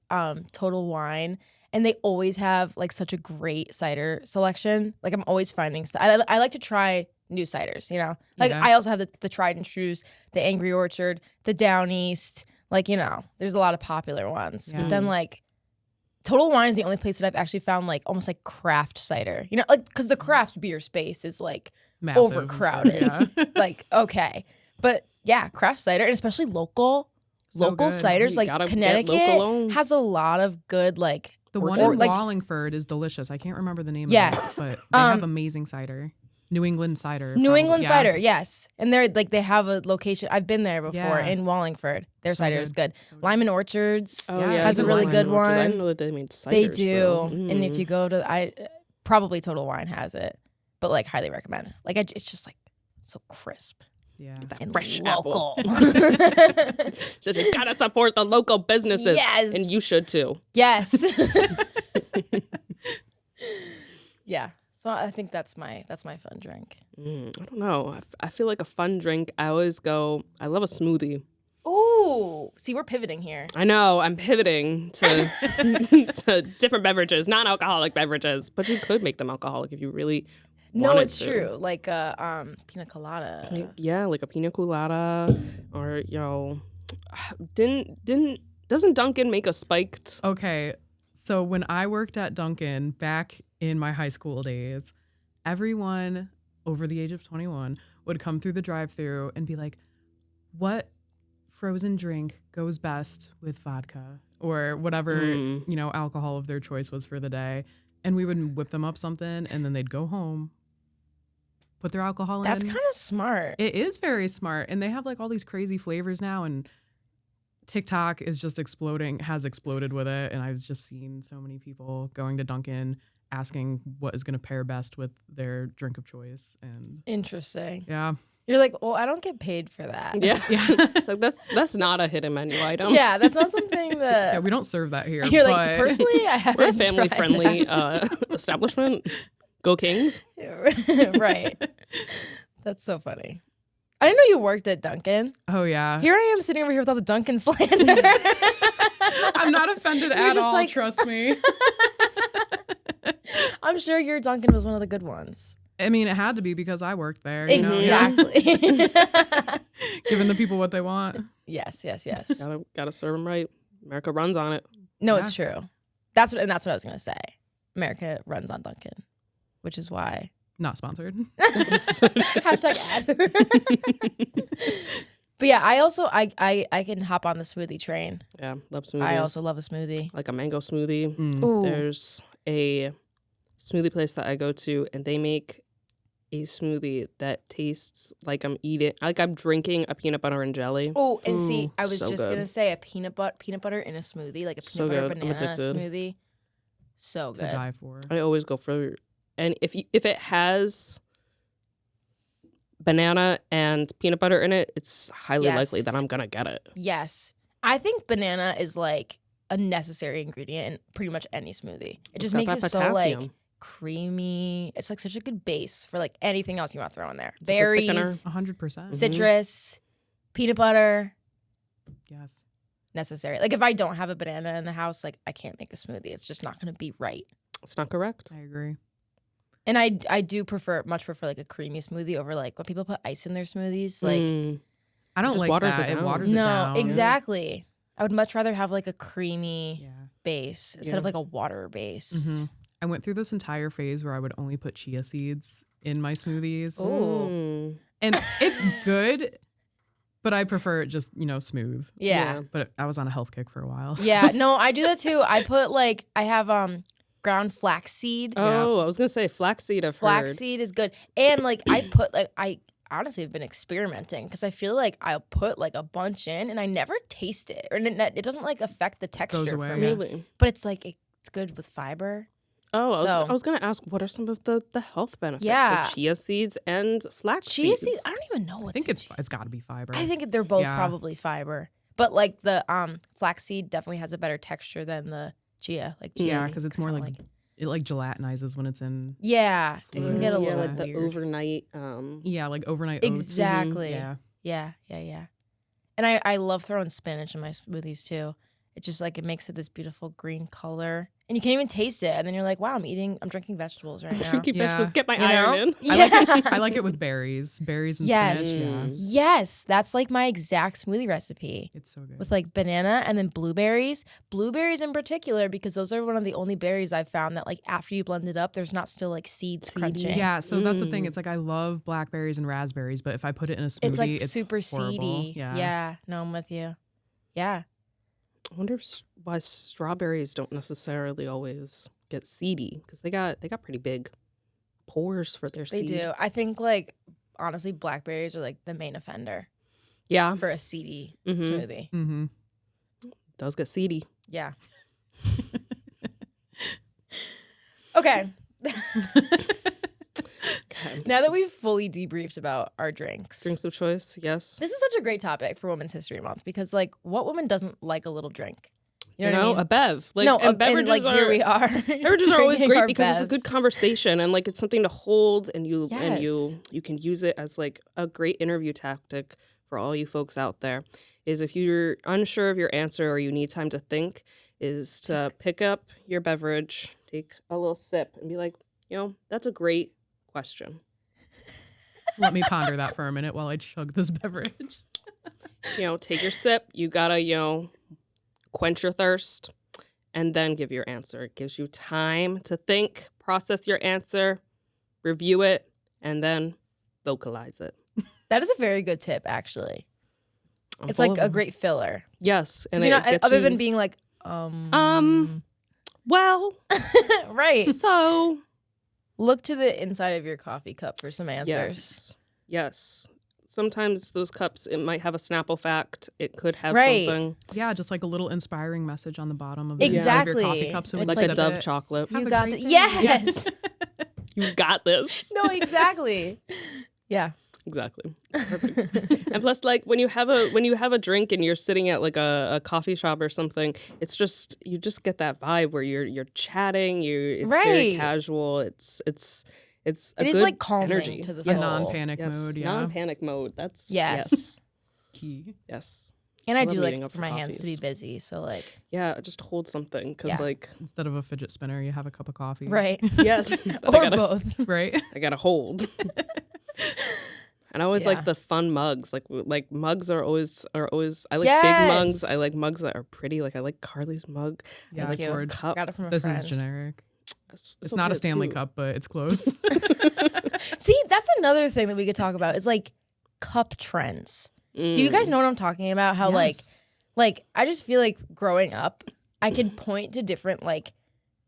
Total Wine, and they always have like such a great cider selection. Like I'm always finding stuff. I like to try new ciders, you know? Like I also have the tried and trues, the Angry Orchard, the Down East. Like, you know, there's a lot of popular ones. Yeah. But then like Total Wine is the only place that I've actually found like almost like craft cider. You know, like because the craft beer space is like Massive. overcrowded. Yeah. Like, okay. But yeah, craft cider, and especially local So good. ciders. You Like gotta get Connecticut local owned. has a lot of good like The one or, in like, Wallingford is delicious. I can't remember the name Yes. of it, but they have amazing cider. New England cider. New probably. England Yeah. cider, yes. And they're like they have a location. I've been there before Yeah. in Wallingford. Their So cider good. is good. Lyman Orchards Oh, Yeah, yeah, has a even really Lyman good Orchards. I one. didn't know that they made ciders. They do. though. And if you go to probably Total Wine has it, but like highly recommend. Like it's just like so crisp Yeah. and fresh local. So you gotta support the local businesses. Yes. And you should too. Yes. Yeah. So I think that's my fun drink. I don't know. I feel like a fun drink. I always go, I love a smoothie. Ooh. See, we're pivoting here. I know, I'm pivoting to to different beverages, non-alcoholic beverages, but you could make them alcoholic if you really No, wanted it's to. true. Like pina colada. Yeah, like a pina colada, or doesn't Dunkin' make a spiked? Okay. So when I worked at Dunkin' back in my high school days, everyone over the age of 21 would come through the drive-thru and be like, what frozen drink goes best with vodka or whatever, alcohol of their choice was for the day. And we would whip them up something, and then they'd go home, put their alcohol That's in. kind of smart. It is very smart. And they have like all these crazy flavors now, and TikTok is just has exploded with it. And I've just seen so many people going to Dunkin' asking what is going to pair best with their drink of choice. And Interesting. yeah. You're like, well, I don't get paid for that. Yeah, it's like that's not a hidden menu item. Yeah, that's not something that. Yeah, we don't serve that here. You're but like, personally, I haven't. We're a family-friendly establishment. Go Kings. Right. That's so funny. I didn't know you worked at Dunkin'. Oh, yeah. Here I am sitting over here with all the Dunkin' slander. I'm not offended at just all, like- trust me. I'm sure your Dunkin' was one of the good ones. I mean, it had to be because I worked there. you know? Exactly. Giving the people what they want. Yes. Gotta serve them right. America runs on it. No, it's true. That's what I was gonna say. America runs on Dunkin', which is why. Not sponsored. Hashtag ad. But yeah, I also I can hop on the smoothie train. Yeah, love smoothies. I also love a smoothie. like a mango smoothie. Ooh. There's a smoothie place that I go to, and they make a smoothie that tastes like I'm drinking a peanut butter and jelly. Oh, and see, I was so just good. gonna say a peanut butter in a smoothie, like a peanut So butter good. I'm banana addicted. smoothie. So To good. die for. I always go for, and if it has banana and peanut butter in it, it's highly Yes. likely that I'm gonna get it. Yes, I think banana is like a necessary ingredient in pretty much any smoothie. It just got makes that it so like potassium. creamy. It's like such a good base for like anything else you want to throw in there. a good thickener. Berries, 100%. citrus, peanut butter. Yes. Necessary. Like if I don't have a banana in the house, like I can't make a smoothie. It's just not going to be right. It's not correct. I agree. And I do much prefer like a creamy smoothie over like when people put ice in their smoothies. Like I don't just like waters that. it It down. waters it no, down. exactly. I would much rather have like a creamy Yeah. base instead of like a water base. Mhm. I went through this entire phase where I would only put chia seeds in my smoothies. Ooh. And it's good, but I prefer it just, smooth. Yeah. But I was on a health kick for a while. so- Yeah. No, I do that too. I put like I have ground flaxseed. Oh, I was gonna say flaxseed. I've heard. Flaxseed is good. And like I honestly have been experimenting because I feel like I'll put like a bunch in and I never taste it. Or it doesn't like affect the texture away, for yeah. me. Really? But it's like it's good with fiber. Oh, So- I was gonna ask, what are some of the health benefits Yeah. of chia seeds and flax Chia seeds? seeds, I don't even know I what's think in it's got to be fiber. I think they're both Yeah. probably fiber. But like the flaxseed definitely has a better texture than the chia. Like chia, Yeah, I because think it's more kinda like it like gelatinizes when it's in. yeah, it can get a yeah, little like the weird. overnight. Yeah, like overnight oats. Exactly. Yeah. Yeah. And I love throwing spinach in my smoothies too. It's just like it makes it this beautiful green color. And you can't even taste it. And then you're like, wow, I'm drinking vegetables right now. Drinking vegetables, get my You iron know? in. Yeah. I like it with berries and Yes. spinach. Yeah. Yes. That's like my exact smoothie recipe. It's so good. With like banana and then blueberries. Blueberries in particular, because those are one of the only berries I've found that like after you blend it up, there's not still like seeds crunching. Yeah, so that's the thing. It's like I love blackberries and raspberries, but if I put it in a smoothie, It's like it's super horrible. seedy. Yeah. No, I'm with you. Yeah. I wonder why strawberries don't necessarily always get seedy, because they got pretty big pores for their They seed. do. I think like honestly, blackberries are like the main offender Yeah, for a seedy Mhm. smoothie. Mm-hmm. does get seedy. Yeah. Okay. Now that we've fully debriefed about our drinks, Drinks of choice, yes. this is such a great topic for Women's History Month because, like, what woman doesn't like a little drink? You know what I mean? a bev. Like, no, and beverages like are, here we are. Beverages are always Drinking great our because it's a good bevs. conversation and like it's something to hold, and you Yes. can use it as like a great interview tactic for all you folks out there. Is if you're unsure of your answer or you need time to think, is to pick up your beverage, take a little sip, and be like, that's a great question. Let me ponder that for a minute while I chug this beverage. Take your sip. You gotta, quench your thirst, and then give your answer. It gives you time to think, process your answer, review it, and then vocalize it. That is a very good tip, actually. I'm It's full like of a them. great filler. Yes, and You know, it gets other you- than being like, well, right. so Look to the inside of your coffee cup for some answers. yes. Sometimes those cups, it might have a Snapple fact. It could have Right. something Yeah, just like a little inspiring message on the bottom of the Exactly. of your coffee cup. So It's when like you a sip Dove it, chocolate. Have You a got great the day. yes. You got this. No, exactly. Yeah. Exactly. Perfect. And plus, like when you have a drink and you're sitting at like a coffee shop or something, it's just you just get that vibe where you're chatting. It's very Right. casual. It's a It good is like calming energy. to the A soul. non-panic Yes, mode, yeah. non-panic mode. That's Yes. Key. yes. And I love do meeting like up for for my hands to be coffees. busy. So like, Yeah, just hold something because Yeah. like Instead of a fidget spinner, you have a cup of coffee. right. yes, or I gotta, both. Right? I gotta hold. And I always Yeah. like the fun mugs. Like mugs are always. I like Yes. big mugs. I like mugs that are pretty. Like I like Carly's mug. Yeah, I like Cute. her cup. Got it from a This friend. is generic. It's It's okay, not a it's Stanley cute. cup, but it's close. See, that's another thing that we could talk about is like cup trends. Do you guys know what I'm talking about? How Yes. like I just feel like growing up, I can point to different like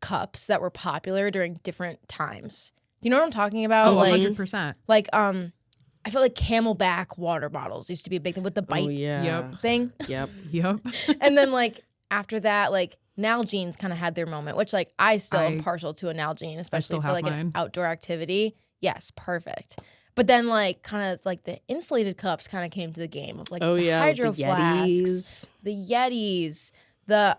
cups that were popular during different times. Do you know what I'm talking about? Oh, like 100%. I feel like Camelback water bottles used to be a big thing with the bite Oh yeah. Yep. thing. Yep. Yep. And then like after that, like Nalgene's kind of had their moment, which like I still am I- partial to a Nalgene, especially still for have like an mine. outdoor activity. Yes, perfect. But then like kind of like the insulated cups kind of came to the game of like Oh the yeah. hydro the flasks, Yetis. the Yetis, the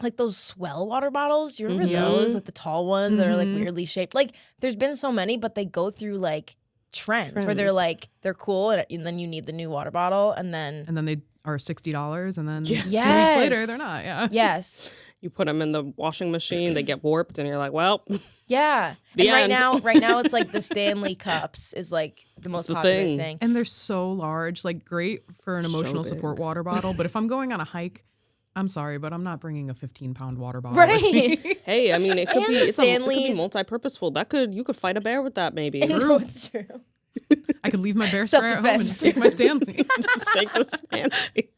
like those Swell water bottles. Do you remember Mhm. those? Like the tall ones that are like Mhm. weirdly shaped. Like there's been so many, but they go through like trends where they're Trends. like they're cool and then you need the new water bottle and then And then they are $60, and then Yes. 2 Yes. weeks later, they're not. Yeah. yes. You put them in the washing machine. They get warped, and you're like, well, Yeah. The And end. right now it's like the Stanley cups is like the most the popular thing. thing. And they're so large, like great for an So emotional big. support water bottle. But if I'm going on a hike, I'm sorry, but I'm not bringing a 15-pound water bottle. with me. Right. hey, I mean, it could And be the it could be Stanleys. multi-purposeful. You could fight a bear with that, maybe. No, it's true. I could leave my bear spray at home and Self-defense. just take my Stanley. Just take the Stanley.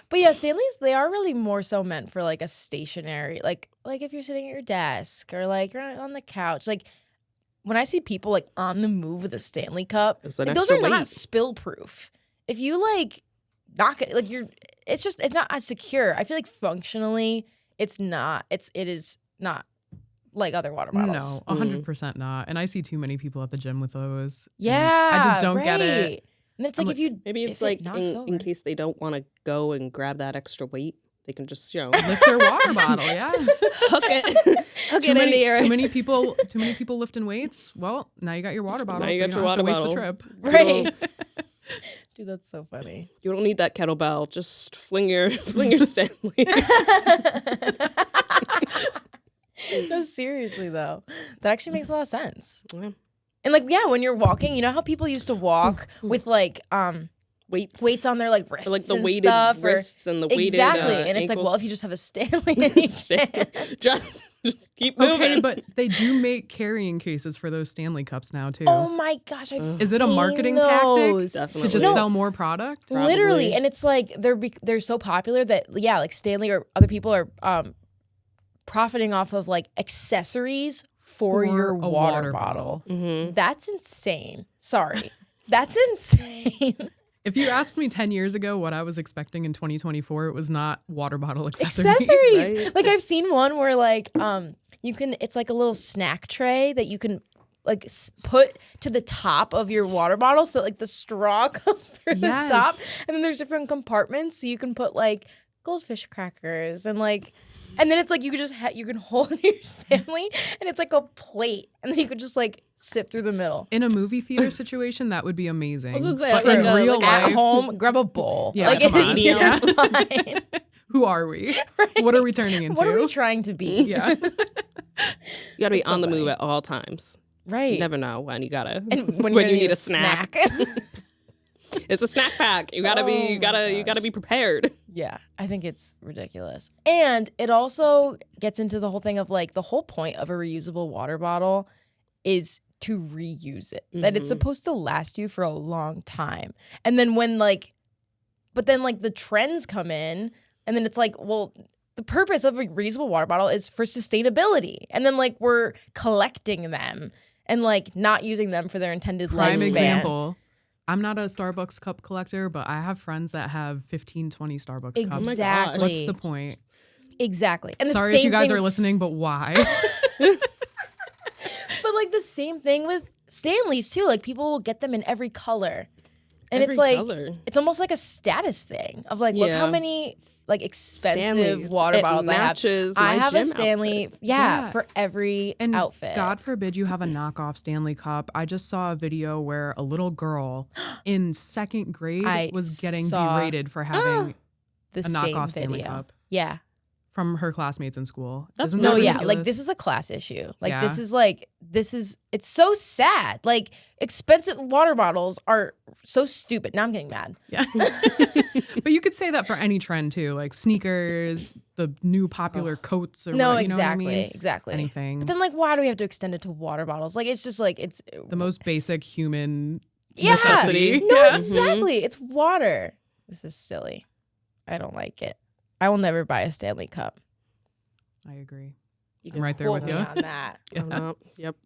But yeah, Stanleys, they are really more so meant for like a stationary, like if you're sitting at your desk or like you're on the couch. Like when I see people like on the move with a Stanley cup, It's an like, those extra are not weight. spill proof. If you like knock it, like it's not as secure. I feel like functionally, it is not like other water bottles. No, 100% not. And I see too many people at the gym with those. and Yeah, I just don't get right. it. And it's I'm like if you Maybe if it's it like knocks in over. case they don't want to go and grab that extra weight, they can just Lift their water bottle, yeah. hook it Too in the air. too many people lifting weights. Well, now you got your water bottle. Now you so got you your don't have to water waste the bottle. trip. right. Dude, that's so funny. You don't need that kettlebell. Just fling your Stanley. No, seriously though, that actually makes a lot of sense. Yeah. And like, yeah, when you're walking, you know how people used to walk with like weights on their like wrists, Or like the and weighted stuff, wrists and the weighted exactly. And it's like, ankles. well, if you just have a Stanley in each hand, just keep moving. Okay, but they do make carrying cases for those Stanley cups now too. oh my gosh, I've seen Is it a marketing those. tactic Definitely. to just No. sell more product? Literally, Probably. and it's like they're so popular that like Stanley or other people are profiting off of like accessories for your a water bottle. Mm-hmm. That's insane. Sorry, that's insane. If you asked me 10 years ago what I was expecting in 2024, it was not water bottle accessories. Accessories. Right. Like I've seen one where like you can, it's like a little snack tray that you can like put to the top of your water bottle so that like the straw comes through Yes. the top, and then there's different compartments so you can put like goldfish crackers and like, and then it's like you could just you can hold your Stanley and it's like a plate, and then you could just like sip through the middle. In a movie theater situation, that would be amazing. I was gonna say, But like in a- real like At life, home, grab a bowl. Yeah, like come on. you're Yeah. fine. who are we? What are we turning into? What are we trying to be? Yeah. You gotta be That's on so the move funny. at all times. Right. You never know when you gotta And when, when you you need a snack. snack. It's a snack pack. You gotta be Oh you gotta be prepared. Yeah, I think it's ridiculous. And it also gets into the whole thing of like the whole point of a reusable water bottle is to reuse it. That it's supposed to last you for a long time. And then when like, but then like the trends come in, and then it's like, well, the purpose of a reusable water bottle is for sustainability. And then like we're collecting them and like not using them for their intended Prime lifespan. example. I'm not a Starbucks cup collector, but I have friends that have 15, 20 Starbucks cups. Exactly. What's the point? Exactly. And the Sorry same if you guys thing, are listening, but why? but like the same thing with Stanleys too. Like people will get them in every color. And Every it's like color. it's almost like a status thing of like, look how Yeah. many like expensive Stanleys. water It bottles I have. matches I my have a gym Stanley, outfit. yeah, Yeah. for every And outfit. God forbid you have a knockoff Stanley Cup. I just saw a video where a little girl in second grade I was getting saw- berated for having the a same knockoff Stanley video. Cup Yeah. from her classmates in school. That's Isn't No, that yeah. ridiculous? Like this is a class issue. Like Yeah. this is it's so sad. Like expensive water bottles are so stupid. Now I'm getting mad. Yeah. But you could say that for any trend too, like sneakers, the new popular coats or No, what, you know what I exactly. mean? Exactly. Anything. But then like why do we have to extend it to water bottles? Like it's just like it's The most basic human Yeah. necessity. No, Yeah. exactly. It's water. This is silly. I don't like it. I will never buy a Stanley Cup. I agree. You I'm right there Hold with me you. on that. Yep.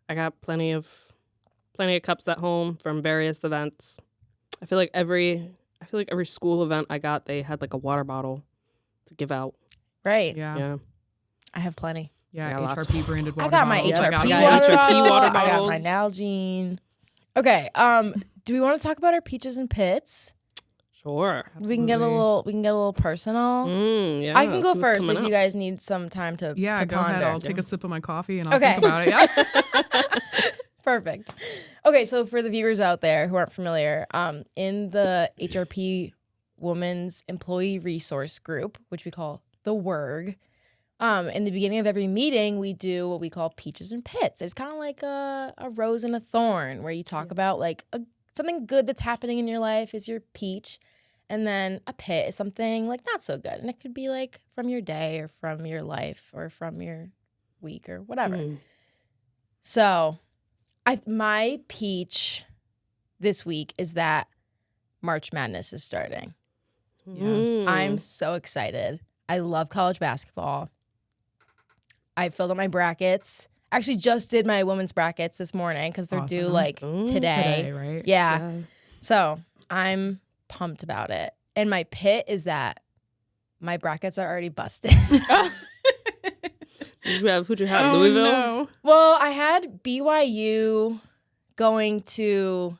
I got plenty of cups at home from various events. I feel like every school event I got, they had like a water bottle to give out. Right. Yeah. Yeah. I have plenty. Yeah, I got lots HRP branded water I got my bottles. HRP I got Yeah, water, HRP bottle. water I got my bottles. Nalgene. Okay. Do we want to talk about our peaches and pits? Sure. We can get a little personal. Yeah. I can go see what's first if coming you up. guys need some time to Yeah, to go ponder. ahead. I'll take a sip of my coffee and I'll Okay. think about it. Yeah. Perfect. Okay, so for the viewers out there who aren't familiar, in the HRP Women's Employee Resource Group, which we call the WERG, in the beginning of every meeting, we do what we call peaches and pits. It's kind of like a rose and a thorn, where you talk about like something good that's happening in your life is your peach, and then a pit is something like not so good, and it could be like from your day or from your life or from your week or whatever. So, my peach this week is that March Madness is starting. Yes. I'm so excited. I love college basketball. I filled out my brackets. Actually, just did my women's brackets this morning because they're due Awesome. like Ooh, today. right? Yeah. So I'm pumped about it. And my pit is that my brackets are already busted. Who'd you have? Oh, Louisville? no. Well, I had BYU going to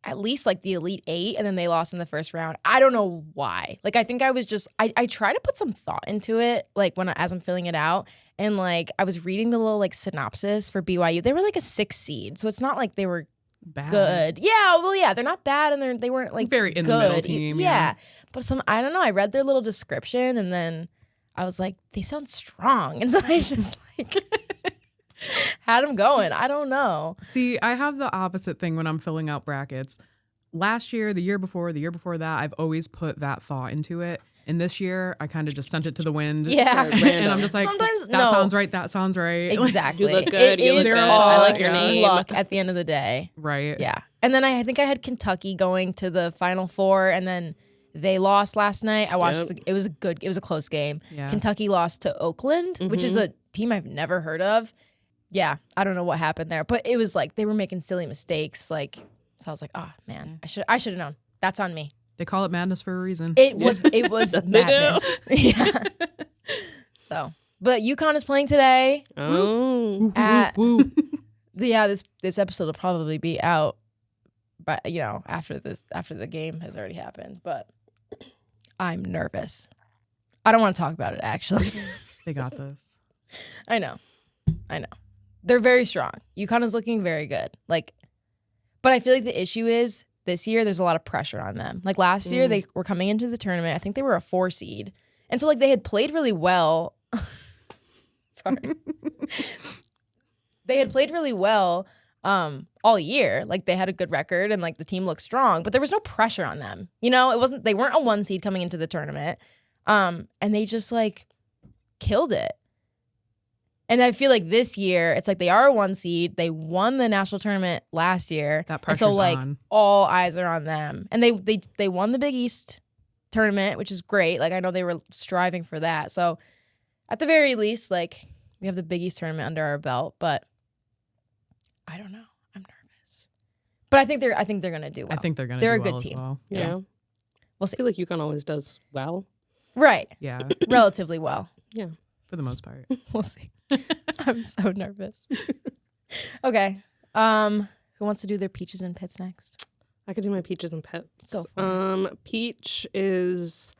at least like the Elite Eight, and then they lost in the first round. I don't know why. Like, I think I was just, I try to put some thought into it, like as I'm filling it out. And like, I was reading the little like synopsis for BYU. They were like a 6 seed. So it's not like they were bad. good. Yeah, well, yeah, they're not bad, and they weren't like Very in the good. middle team. Yeah, but I don't know. I read their little description, and then I was like, they sound strong, and so I just like had them going. I don't know. See, I have the opposite thing when I'm filling out brackets. Last year, the year before that, I've always put that thought into it. And this year, I kind of just sent it to the wind. Yeah. And I'm just like, Sometimes, that sounds right. That sounds right. Exactly. You look good. It You look is good. all I like your name. luck at the end of the day. Right. Yeah. And then I think I had Kentucky going to the Final Four, and then they lost last night. I watched. Yep. It was a close game. Yeah. Kentucky lost to Oakland, which is a team I've never heard of. Yeah, I don't know what happened there, but it was like they were making silly mistakes. Like, so I was like, oh man, I should have known. That's on me. They call it madness for a reason. It was madness. Yeah. So, but UConn is playing today. Oh. At Woo. this episode will probably be out, but after the game has already happened. But I'm nervous. I don't want to talk about it. Actually, They got this. I know. They're very strong. UConn is looking very good. Like, but I feel like the issue is this year there's a lot of pressure on them. Like last year they were coming into the tournament. I think they were a 4 seed, and so like they had played really well. Sorry. They had played really well all year. Like they had a good record and like the team looked strong, but there was no pressure on them. They weren't a 1 seed coming into the tournament. And they just like killed it. And I feel like this year it's like they are a 1 seed. They won the national tournament last year. That and pressure's so like on. all eyes are on them. And they won the Big East tournament, which is great. Like I know they were striving for that. So at the very least, like we have the Big East tournament under our belt, but I don't know. I'm nervous. But I think they're gonna do well. I think they're going to They're do a good well as team. well. Yeah. We'll I see. feel like UConn always does well. Right. Yeah, Relatively well. Yeah. for the most part. We'll see. I'm so nervous. Okay. Who wants to do their peaches and pits next? I could do my peaches and pits. Go for Peach is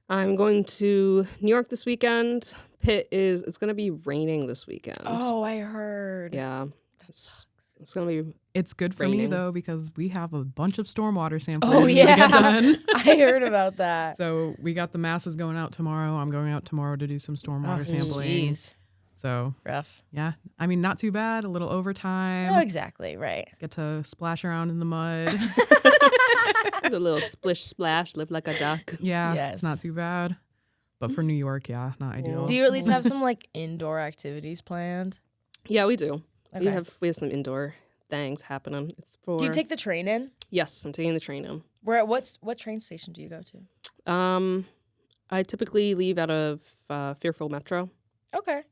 I'm going to New York this weekend. Pit is it's gonna be raining this weekend. Oh, I heard. Yeah. It's gonna be It's good for me Raining. though because we have a bunch of stormwater sampling Oh to yeah. get done. I heard about that. So we got the masses going out tomorrow. I'm going out tomorrow to do some stormwater sampling. Jeez. So Rough. yeah, I mean not too bad. A little overtime. Oh, exactly. Right. Get to splash around in the mud. a little splish splash, live like a duck. Yeah, Yes. it's not too bad. But for New York, yeah, not ideal. Do you at least have some like indoor activities planned? Yeah, we do. Okay. We have some indoor things happening. It's for Do you take the train in? Yes, I'm taking the train in. What train station do you go to? I typically leave out of Fairfield Metro. Okay.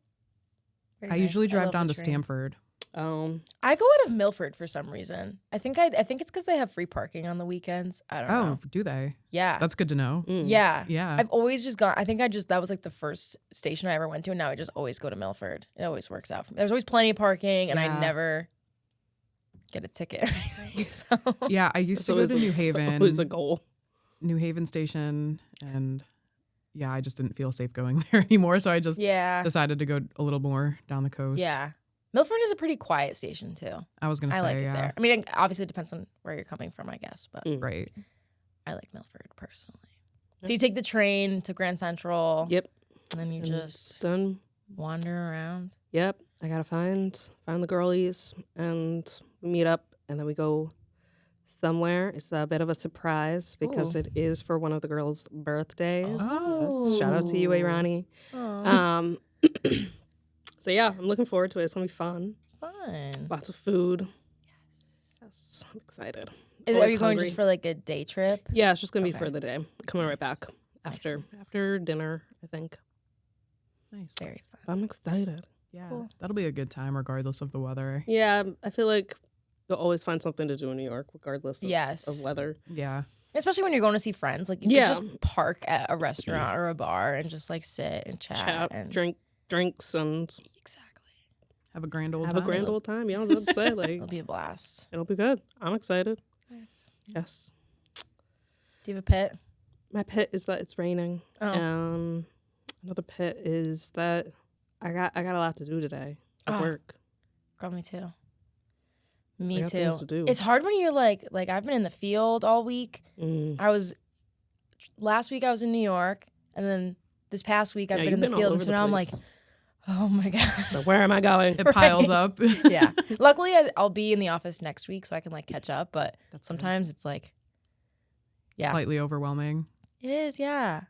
Very I nice. usually drive love down the to train. Stamford. I go out of Milford for some reason. I think it's because they have free parking on the weekends. I don't know. Oh, do they? Yeah. That's good to know. Yeah. Yeah. I've always just gone. I think that was like the first station I ever went to, and now I just always go to Milford. It always works out for me. There's always plenty of parking, and I Yeah. never get a ticket. So Yeah, I used to go to New Haven. Always a goal. New Haven station, and yeah, I just didn't feel safe going there anymore. So I just yeah, decided to go a little more down the coast. yeah. Milford is a pretty quiet station too. I was gonna I say, like it yeah, there. I mean, obviously it depends on where you're coming from, I guess, but right. I like Milford personally. So you take the train to Grand Central. Yep. And then you And just done. wander around. Yep. I gotta find the girlies, and we meet up, and then we go somewhere. It's a bit of a surprise because Ooh. it is for one of the girls' birthdays. Oh. Yes. Shout out to you, Irani. Oh, So yeah, I'm looking forward to it. It's gonna be fun. fun. Lots of food. Yes, I'm excited. Are Always you going hungry. just for like a day trip? Yeah, it's just gonna be Okay. for the day. Coming right back after dinner, I think. Nice. Very fun. I'm excited. Yeah, Cool. that'll be a good time regardless of the weather. Yeah, I feel like you'll always find something to do in New York, regardless of, Yes. of weather. Yeah. Especially when you're going to see friends. Like you Yeah. could just park at a restaurant or a bar and just like sit and chat. and Drinks, and Exactly. Have a grand old have time. a grand old time. Yeah, I was about to say, like, It'll be a blast. it'll be good. I'm excited. Nice. Yes. Do you have a pet? My pit is that it's raining. Oh. Another pit is that I got a lot to do today at Ah. work. Girl, me too. Me got too. things to do. It's hard when you're like I've been in the field all week. Last week I was in New York, and then this past week I've been in the field, and so now I'm like, oh my God. So where am I going? It piles up. Yeah. Luckily, I'll be in the office next week, so I can like catch up. But sometimes it's like, yeah, Slightly overwhelming. it is. Yeah,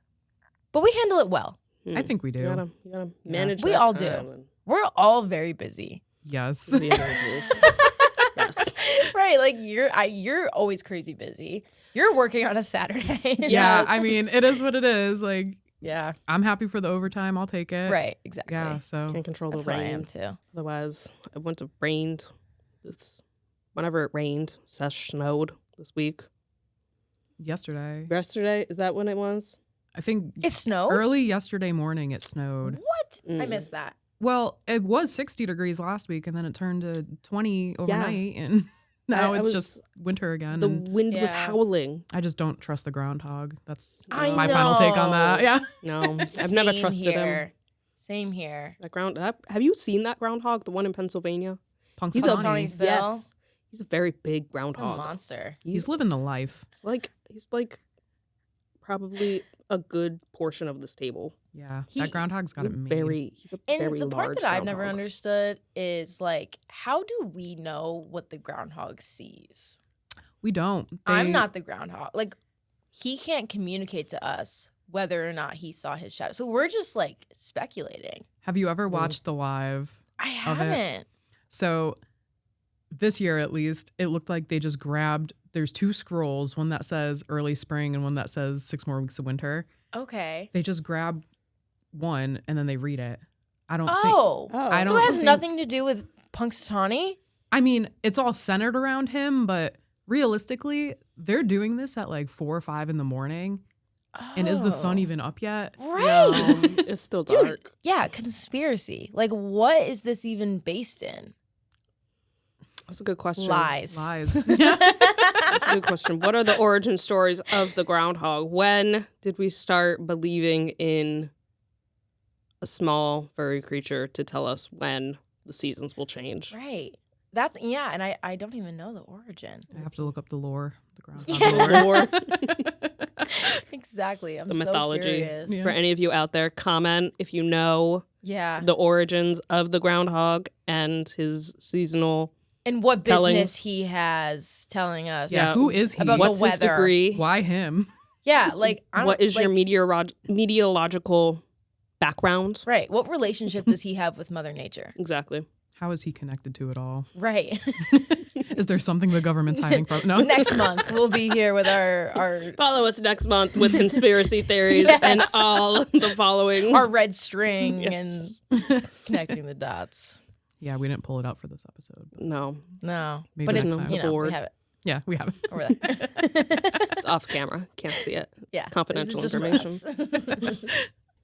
but we handle it well. I think we do. You gotta manage. We that all time do. and We're all very busy. Yes. busy individuals. Yes. Right, like you're always crazy busy. You're working on a Saturday. Yeah, I mean, it is what it is. Like, Yeah. I'm happy for the overtime. I'll take it. Right, exactly. Yeah, so Can't control That's the what I rain. am too. Otherwise, I went to rained. Whenever it rained, snowed this week. yesterday, Yesterday, is that when it was? I think It snowed? early yesterday morning it snowed. What? I Mm. missed that. Well, it was 60 degrees last week, and then it turned to 20 overnight, and now I it's was- just winter again. The and wind was Yeah. howling. I just don't trust the groundhog. That's I my final take on that. know. Yeah. No, I've never Same trusted him. here. Same here. Have you seen that groundhog? The one in Pennsylvania? He's a Punxsutawney Phil? yes. He's a very big He's a groundhog. monster. He's living the life. He's like probably a good portion of this table. Yeah. He- that groundhog's got He's it a made. he's a And very the part large that I've never groundhog. understood is like, how do we know what the groundhog sees? We don't. I'm They- not the groundhog. Like, he can't communicate to us whether or not he saw his shadow. So we're just like speculating. Have you ever watched the live? I Of it. haven't. So this year, at least, it looked like they just grabbed. There's two scrolls, one that says early spring and one that says 6 more weeks of winter. Okay. They just grab one and then they read it. I don't think. Oh. I So don't it has think- nothing to do with Punxsutawney? I mean, it's all centered around him, but realistically, they're doing this at like 4 or 5 in the morning. And is the sun Oh. even up yet? Right. It's still Dude, dark. yeah, conspiracy. Like, what is this even based in? That's a good question. Lies. Lies. That's a good question. What are the origin stories of the groundhog? When did we start believing in a small furry creature to tell us when the seasons will change? Right. And I don't even know the origin. I have to look up the lore. The groundhog Yeah. lore. Exactly. I'm The so mythology. curious. Yeah. For any of you out there, comment if you know Yeah. the origins of the groundhog and his seasonal. And what Telling- business he has telling us. Yeah, who is he? About the What's his weather. degree? Why him? Yeah, like What is your like, meteorological background? right? What relationship does he have with Mother Nature? Exactly. How is he connected to it all? Right. Is there something the government's hiding from? No. Next month we'll be here with our Follow us next month with conspiracy theories Yes. and all the following. our red string Yes. and connecting the dots. Yeah, we didn't pull it out for this episode. But No, No, Maybe but next it's time. you know Board. we have it yeah, we have. over there. it's off camera. Can't see it. Yeah, It's confidential this is just for information. us.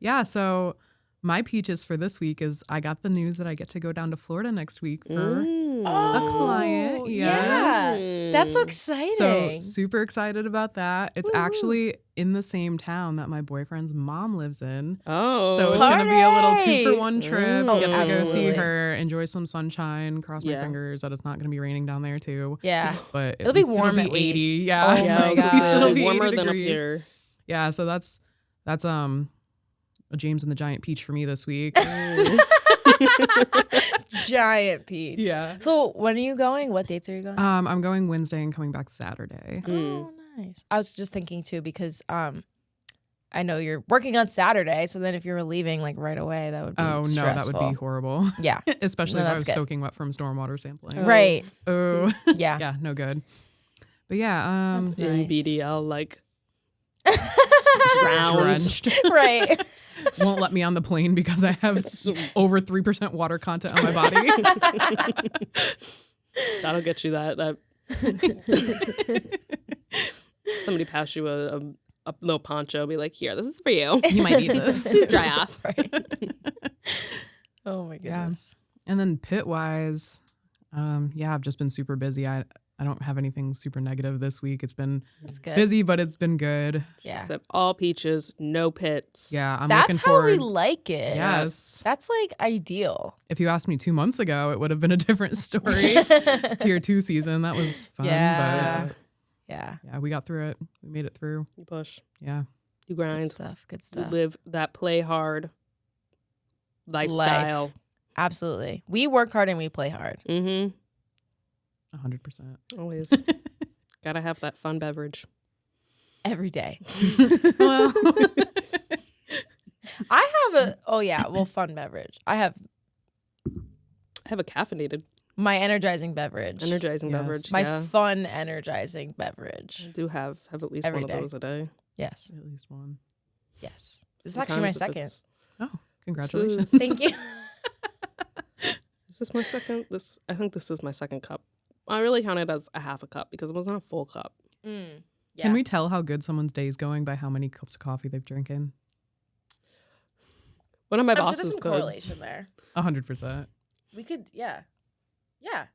Yeah, so my peaches for this week is I got the news that I get to go down to Florida next week for a client. Yes. Yeah, that's so exciting. So super excited about that. It's actually in the same town that my boyfriend's mom lives in. Oh. So it's going to be a little Party! 2-for-1 trip. Oh, Get to go see absolutely. her, enjoy some sunshine, cross my Yeah. fingers that it's not going to be raining down there too. yeah, But It'll be least warm at 80. least. Yeah. Oh yeah, my I was gonna God. say, It'll it'll be be warmer 80 than up degrees. here. Yeah, so that's a James and the Giant Peach for me this week. giant peach. Yeah. So when are you going? What dates are you going? I'm going Wednesday and coming back Saturday. Oh, nice. I was just thinking too because I know you're working on Saturday, so then if you were leaving like right away, that would be Oh no, stressful. that would be horrible. Yeah. Especially No, if I that's was good. soaking wet from stormwater sampling. Right. Oh, Yeah. yeah, no good. But yeah, That's In nice. BDL, like drowned. drenched. Right. Won't let me on the plane because I have over 3% water content on my body. That'll get you that. Somebody pass you a little poncho, be like, here, this is for you. You might need this. Dry off. Right. Oh my Yeah. goodness. And then pit wise, yeah, I've just been super busy. I I don't have anything super negative this week. It's been That's good. busy, but it's been good. Yeah. Said all peaches, no pits. Yeah, I'm That's looking how we forward. like it. Yes. That's like ideal. If you asked me 2 months ago, it would have been a different story. Tier 2 season, that was fun. Yeah. But Yeah. yeah, we got through it. We made it through. You push, Yeah. you Good grind, stuff. Good you stuff. live that play hard lifestyle. Absolutely. We work hard and we play hard. Mm-hmm. 100%. Always. Gotta have that fun beverage. Every day. Well, I have fun beverage. I have I have a caffeinated, my energizing beverage. energizing Yes. beverage. My yeah. fun energizing beverage. I do have at least Every one day. of those a day. Yes. at least one. Yes. This is actually my Sometimes if second. it's- Oh, congratulations. Thank you. Is this my second? I think this is my second cup. I really count it as a half a cup because it wasn't a full cup. Yeah. Can we tell how good someone's day is going by how many cups of coffee they've drinking? One of my I'm sure bosses there's some could. correlation there. 100%. We could, yeah. Yeah.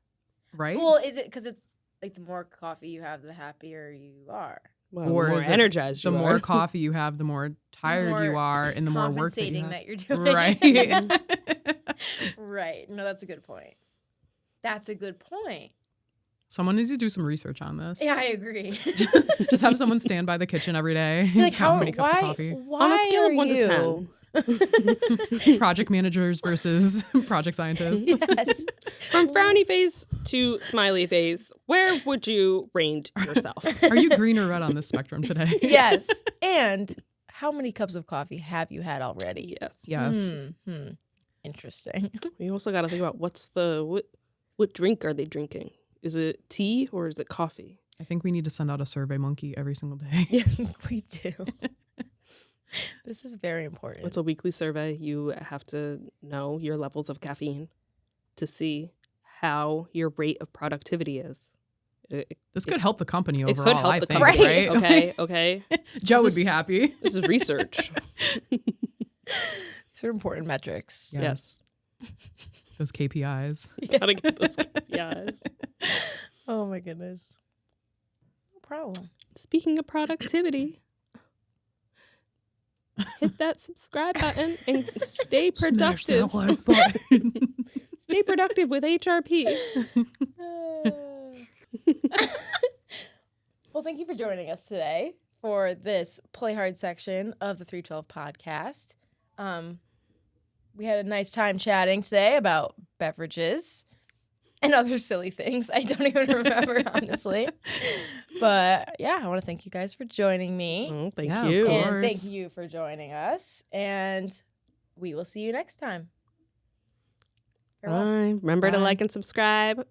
Right? Well, is it because it's like the more coffee you have, the happier you are? Well, Or the more is it energized the you more are. coffee you have, the more tired more you are, and the more work that you Compensating have. that you're doing. Right. Right. No, that's a good point. That's a good point. Someone needs to do some research on this. Yeah, I agree. Just have someone stand by the kitchen every day. Like count how many cups of coffee. Why On a scale of are 1 to you- 10. Project managers versus project scientists. Yes. From frowny face to smiley face, where would you rate yourself? Are you green or red on this spectrum today? Yes. And how many cups of coffee have you had already? Yes. Yes. Interesting. You also got to think about what drink are they drinking? Is it tea or is it coffee? I think we need to send out a survey monkey every single day. We do. This is very important. It's a weekly survey. You have to know your levels of caffeine to see how your rate of productivity is. This could help the company It overall, could help I the think, company. right? Okay. Joe This would be happy. This is research. These are important metrics. Yeah. Yes. Those KPIs. Gotta get those KPIs. Oh my goodness. No problem. Speaking of productivity, hit that subscribe button and stay productive. Stay productive with HRP. Well, thank you for joining us today for this Play Hard section of the 312 podcast. We had a nice time chatting today about beverages and other silly things. I don't even remember, honestly. But yeah, I want to thank you guys for joining me. Oh, thank Yeah, of you. course. And thank you for joining us. And we will see you next time. Farewell. Bye. Remember to Bye. like and subscribe.